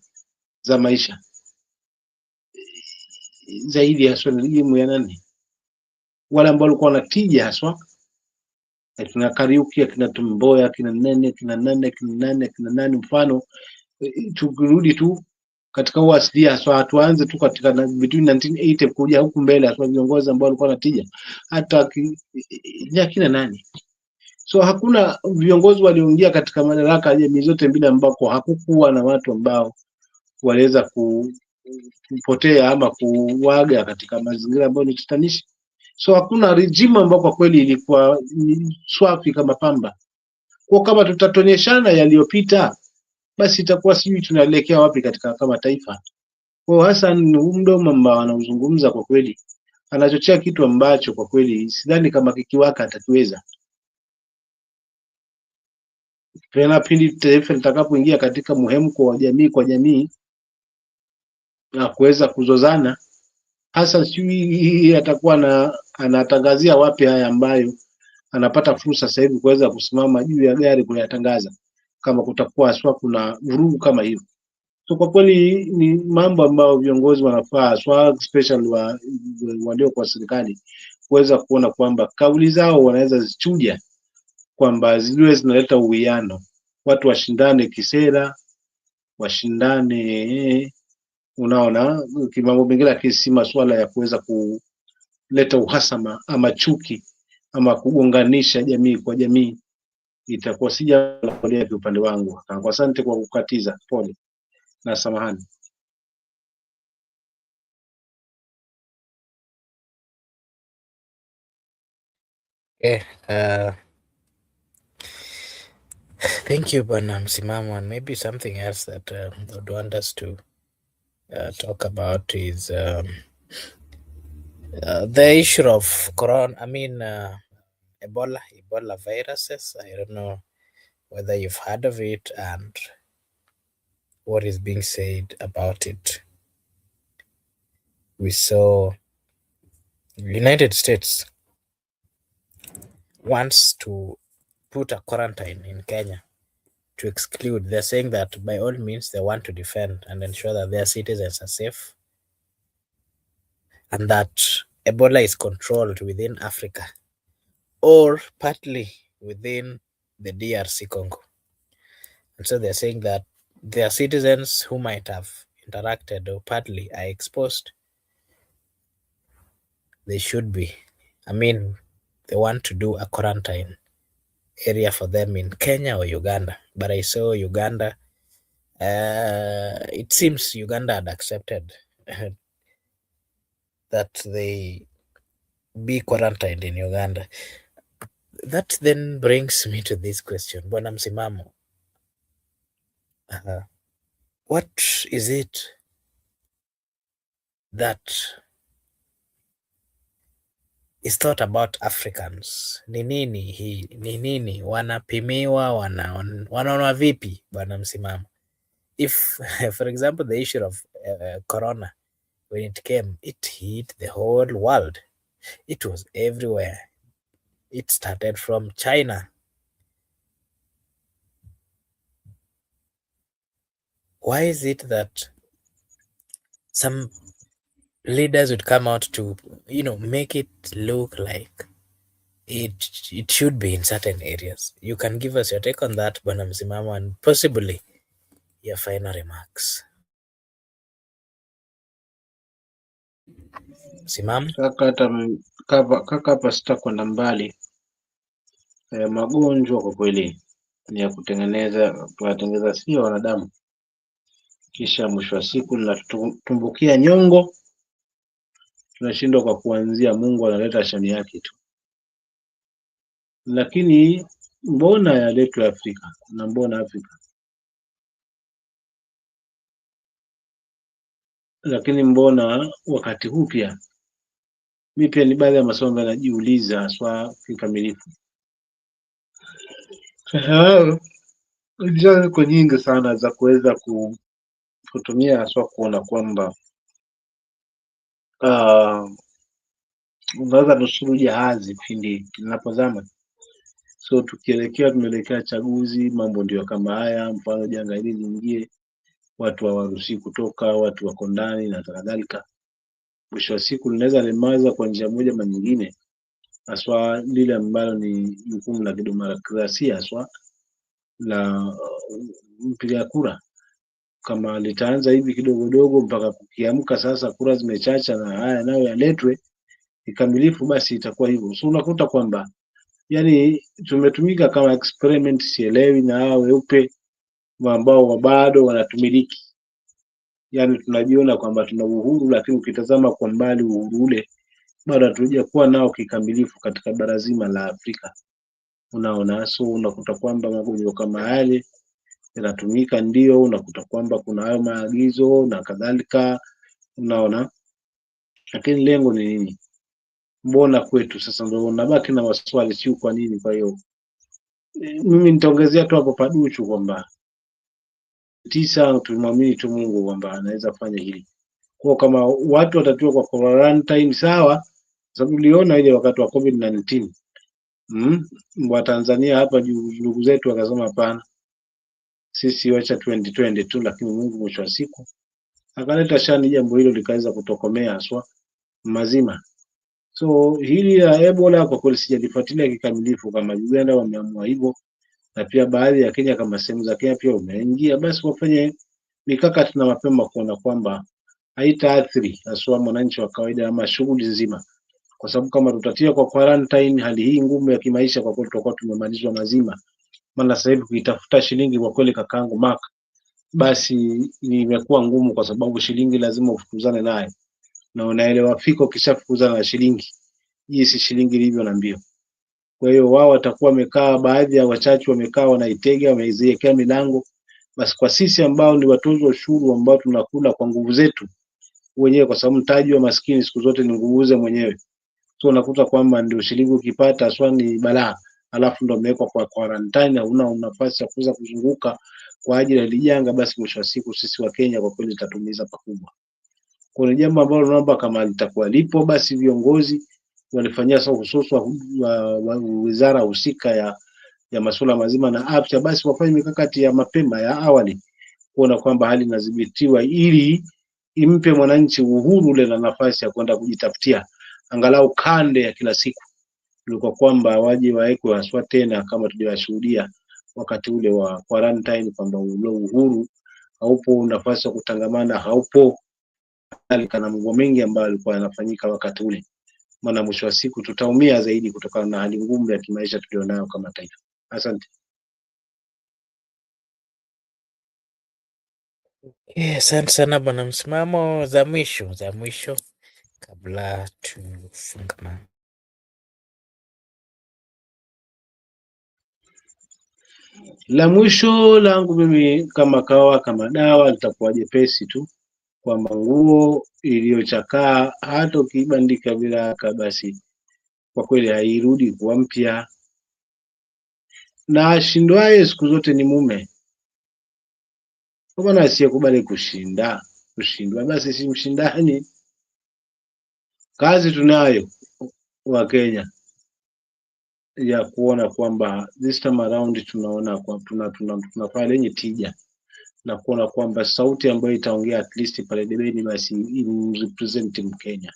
za maisha zaidi haswa ni elimu ya nani? Wale ambao walikuwa na tija haswa, akina Kariuki, akina Tumboya, akina nane, mfano tukirudi tu katika uasilia haswa, tuanze tu katika between 1980 kuja huku mbele, haswa viongozi ambao walikuwa na tija hata akina nani So hakuna viongozi walioingia katika madaraka ya jamii zote mbili ambako hakukuwa na watu ambao waliweza kupotea ama kuwaga katika mazingira ambayo ni tatanishi. So hakuna regime ambayo kwa kweli ilikuwa swafi kama pamba. Kwa kama tutatonyeshana yaliyopita, basi itakuwa sijui tunaelekea wapi katika kama taifa. Kwa Hassan mdomo ambao anauzungumza kwa kweli anachochea kitu ambacho kwa kweli sidhani kama kikiwaka atakiweza. Tena pindi taifa litakapoingia katika muhemko wa jamii kwa jamii na kuweza kuzozana, hasa sijui atakuwa anatangazia wapi haya ambayo anapata fursa sasa hivi kuweza kusimama juu ya gari kuyatangaza, kama kutakuwa aswa kuna vurugu kama hiyo. So kwa kweli ni mambo ambayo viongozi wanafaa aswa special walio kwa serikali kuweza kuona kwamba kauli zao wanaweza zichuja, kwamba ziwe zinaleta uwiano, watu washindane kisera, washindane unaona kimambo mengine, lakini si masuala ya kuweza kuleta uhasama ama chuki ama kugonganisha jamii kwa jamii. Itakuwa sija kwa upande wangu. Asante kwa kukatiza, pole na samahani. Thank you, Bwana Msimamo. And maybe something else that I would want us to talk about is the issue of Ebola viruses. I don't know whether you've heard of it and what is being said about it. We saw United States wants to put a quarantine in Kenya to exclude. They're saying that by all means they want to defend and ensure that their citizens are safe and that Ebola is controlled within Africa or partly within the DRC Congo. And so they're saying that their citizens who might have interacted or partly are exposed, they want to do a quarantine area for them in Kenya or Uganda. But I saw Uganda, it seems Uganda had accepted that they be quarantined in Uganda. That then brings me to this question, Bwana Msimamo. What is it that is thought about Africans? Ni nini wanapimiwa, wanaona vipi, Bwana Msimamo? If for example the issue of corona, when it came, it hit the whole world. It was everywhere. It started from China. Why is it that some leaders would come out to, make it look like it should be in certain areas? You can give us your take on that, Bwana Msimamo, and possibly your final remarks. Msimamo? Kaka hapa sitakwenda mbali. Magonjwa kwa kweli ni ya tunatengeneza sio wanadamu, kisha mwisho wa siku tunatumbukia nyongo, tunashindwa kwa kuanzia. Mungu analeta shani yake tu. Lakini mbona yaletwe Afrika na mbona Afrika? Lakini mbona wakati huu pia? Mimi pia ni baadhi ya maswali yanajiuliza swa kikamilifu. Njia ziko nyingi sana za kuweza kutumia swa kuona kwamba unaweza nusuru jahazi pindi linapozama. So tumeelekea chaguzi, mambo ndio kama haya. Mfano janga hili liingie, watu hawaruhusi kutoka, watu wako ndani na kadhalika. Mwisho wa siku linaweza lemaza kwa njia moja ama nyingine, haswa lile ambalo ni jukumu la kidemokrasia, haswa la mpiga kura. Kama litaanza hivi kidogo mpaka kukiamka sasa kura zimechacha na haya nayo yaletwe kikamilifu, basi itakuwa hivyo. So unakuta kwamba yani tumetumika kama experiment, sielewi, na hao weupe ambao bado wanatumiliki. Yani tunajiona kwamba tuna uhuru, lakini ukitazama kwa mbali uhuru ule bado hatujakuwa nao kikamilifu katika bara zima la Afrika. Unaona, so unakuta kwamba magonjwa kama yale yanatumika, ndio unakuta kwamba kuna hayo maagizo na kadhalika, unaona, lakini lengo ni nini? Mbona kwetu sasa? Ndio nabaki na maswali, sio kwa nini. Kwa hiyo mimi nitaongezea tu hapo paduchu kwamba tumwamini tu Mungu kwamba anaweza kufanya hili. Kwa kama watu watatiwa kwa quarantine sawa, sababu uliona ile wakati wa COVID-19 wa Tanzania hapa ndugu zetu wakasema hapana, sisi wacha 2020 tu, lakini Mungu mwisho wa siku akaleta shani, jambo hilo likaweza kutokomea haswa mazima. So hili la Ebola kwa kweli sijalifuatilia kikamilifu kama Uganda wameamua hivyo, na pia baadhi ya Kenya kama sehemu za Kenya pia umeingia, basi wafanye mikakati na mapema kuona kwamba haitaathiri haswa mwananchi wa kawaida ama shughuli nzima, kwa sababu kama tutatia kwa quarantine, hali hii ngumu ya kimaisha, kwa kweli tutakuwa tumemalizwa mazima. Maana sasa hivi kuitafuta shilingi kwa kweli, kakaangu Mark, basi imekuwa ngumu, kwa sababu shilingi lazima ufukuzane naye, na unaelewa fika ukishafukuzana na shilingi hii, si shilingi ilivyo na mbio. Kwa hiyo wao watakuwa wamekaa, baadhi ya wachache wamekaa wanaitega, wameiziwekea milango. Basi kwa sisi ambao ni watoza ushuru, ambao tunakula kwa nguvu zetu wenyewe, kwa sababu mtaji wa maskini siku zote ni nguvu ze mwenyewe. So unakuta kwamba ndio shilingi ukipata aswa ni balaa, alafu ndo umewekwa kwa quarantine, hauna nafasi ya kuweza kuzunguka kwa ajili ya lijanga. Basi mwisho wa siku sisi wa Kenya kwa kweli litatumiza pakubwa. Kwa jambo ambalo naomba kama litakuwa lipo, basi viongozi walifanyia sasa, hususan wa wizara husika ya masuala mazima na afya, basi wafanye mikakati ya mapema ya awali kuona kwamba hali inadhibitiwa, ili impe mwananchi uhuru ule na nafasi ya kwenda kujitafutia angalau kande ya kila siku, kwa kwamba waje waekwe haswa tena kama tuliwashuhudia wakati ule wa quarantine, kwamba ule uhuru haupo, nafasi ya kutangamana haupo, kana mambo mengi ambayo yalikuwa yanafanyika wakati ule. Maana mwisho wa siku tutaumia zaidi kutokana na hali ngumu ya kimaisha tulionayo kama taifa. Asante. Asante sana bwana. Msimamo za mwisho kabla tufungamana. La mwisho langu mimi kama kawa kama dawa litakuwa jepesi tu, kwamba nguo iliyochakaa hata ukibandika viraka, basi kwa kweli hairudi kuwa mpya, na ashindwaye siku zote ni mume. Kwa maana asiyekubali kushindwa basi si mshindani. Kazi tunayo wa Kenya ya kuona kwamba this time around tunaona kwa tunafanya lenye tija, na kuona kwamba sauti ambayo itaongea at least pale debeni basi represent Mkenya.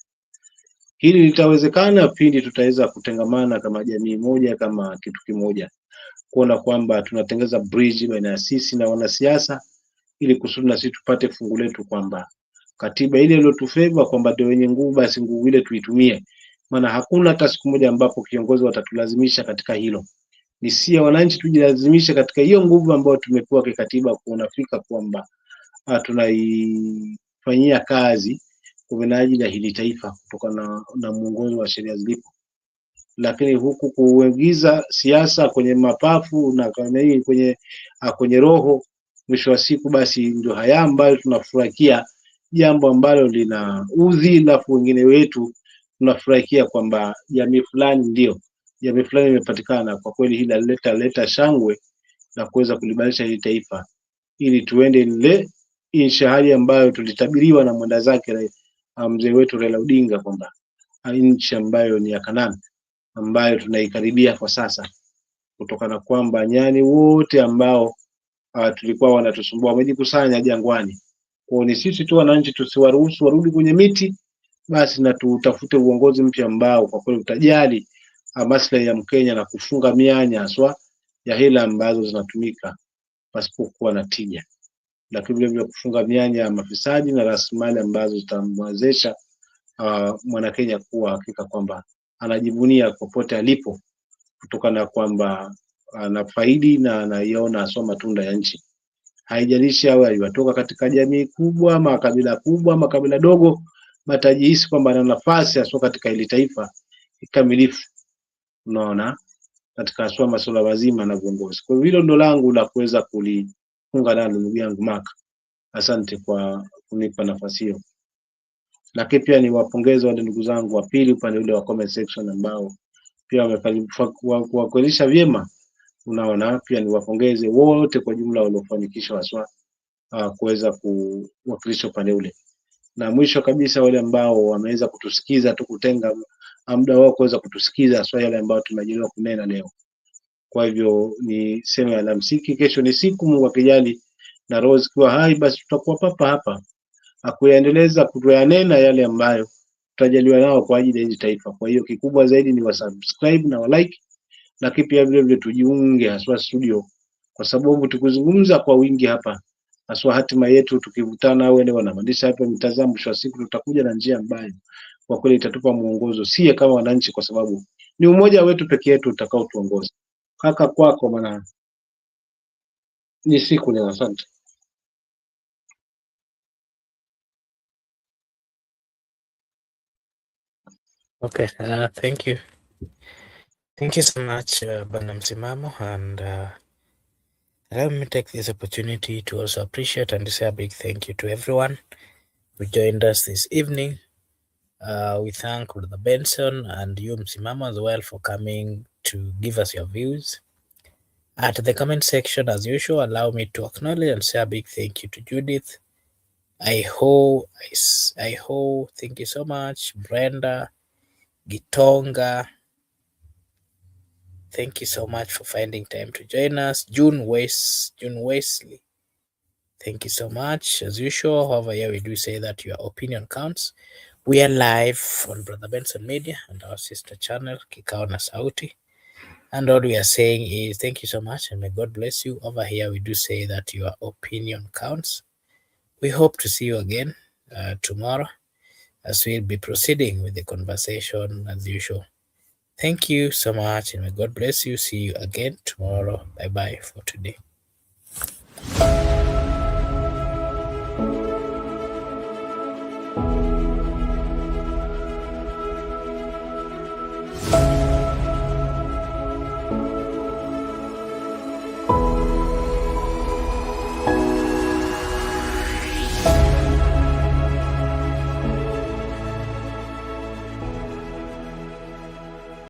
Hili litawezekana pindi tutaweza kutengamana kama jamii moja, kama kitu kimoja, kuona kwamba tunatengeza bridge baina ya sisi na wanasiasa, ili kusudi na sisi tupate fungu letu, kwamba katiba ile iliyotufeva kwamba ndio wenye nguvu, basi nguvu ile tuitumie. Maana hakuna hata siku moja ambapo kiongozi watatulazimisha katika hilo. Ni si wananchi tujilazimisha katika hiyo nguvu ambayo tumepewa kikatiba, kuonafika kwamba tunaifanyia kazi kwa minajili ya hili taifa kutokana na muongozo wa sheria zilipo. Lakini huku kuingiza siasa kwenye mapafu na kwenye roho, mwisho wa siku basi ndio haya ambayo tunafurahikia, jambo ambalo lina udhi, alafu wengine wetu tunafurahikia kwamba jamii fulani imepatikana. Kwa kweli hili leta shangwe na kuweza kulibadilisha hili taifa, ili tuende ile inshahari ambayo tulitabiriwa na mwenda zake mzee wetu Raila Odinga, kwamba nchi ambayo ni ya Kanani ambayo tunaikaribia kwa sasa, kutokana kwamba nyani wote ambao tulikuwa wanatusumbua wamejikusanya jangwani. Kwa ni sisi tu wananchi tusiwaruhusu warudi kwenye miti, basi na tutafute uongozi mpya ambao kwa kweli utajali maslahi ya Mkenya na kufunga mianya haswa ya hela ambazo zinatumika pasipokuwa na tija, lakini vile vile kufunga mianya ya mafisadi na rasilimali ambazo zitamwezesha Mwanakenya kuwa hakika kwamba anajivunia popote alipo kutokana na kwamba anafaidi na anaiona haswa matunda ya nchi. Haijalishi awe aliwatoka katika jamii kubwa, makabila dogo, matajihisi kwamba ana nafasi haswa katika hili taifa kikamilifu, unaona, katika haswa masuala mazima na viongozi. Kwa hilo ndo langu la kuweza kulifunga nalo, ndugu yangu Mark. Asante kwa kunipa nafasi hiyo. Lakini pia niwapongeze wale ndugu zangu wa pili upande ule wa comment section ambao pia wamewakilisha vyema, unaona. Pia niwapongeze wote kwa jumla waliofanikisha haswa kuweza kuwakilisha upande ule. Na mwisho kabisa wale ambao wameweza kutusikiza tu, kutenga muda wao kuweza kutusikiza haswa yale ambayo tunajaliwa kunena leo. Kwa hivyo ni sema alamsiki, kesho ni siku, Mungu akijali na roho zikiwa hai, basi tutakuwa papa hapa akuyaendeleza kutuyanena yale ambayo tutajaliwa nao kwa ajili ya hili taifa. Kwa hiyo kikubwa zaidi ni wasubscribe na walike, lakini pia vile vile tujiunge haswa studio, kwa sababu tukizungumza kwa wingi hapa haswa hatima yetu, tukivutana wale wanamaanisha hapa mitazamo, mwisho wa siku tutakuja na njia ambayo kwa kweli itatupa mwongozo sie kama wananchi, kwa sababu ni umoja wetu pekee yetu utakao tuongoza. Kaka kwako maana ni siku ni. Asante. Okay, thank you. Thank you so much, Bwana Msimamo, and let me take this opportunity to also appreciate and say a big thank you to everyone who joined us this evening. We thank Brother Benson and you, Msimamo, as well for coming to give us your views. At the comment section, as usual, allow me to acknowledge and say a big thank you to Judith. I hope, thank you so much. Brenda, Gitonga, thank you so much for finding time to join us. June Wesley, thank you so much. As usual, however, here we do say that your opinion counts. We are live on Brother Benson Media and our sister channel, Kikao na Sauti. And all we are saying is thank you so much and may God bless you. Over here, we do say that your opinion counts. We hope to see you again tomorrow as we'll be proceeding with the conversation as usual. Thank you so much and may God bless you. See you again tomorrow. Bye-bye for today.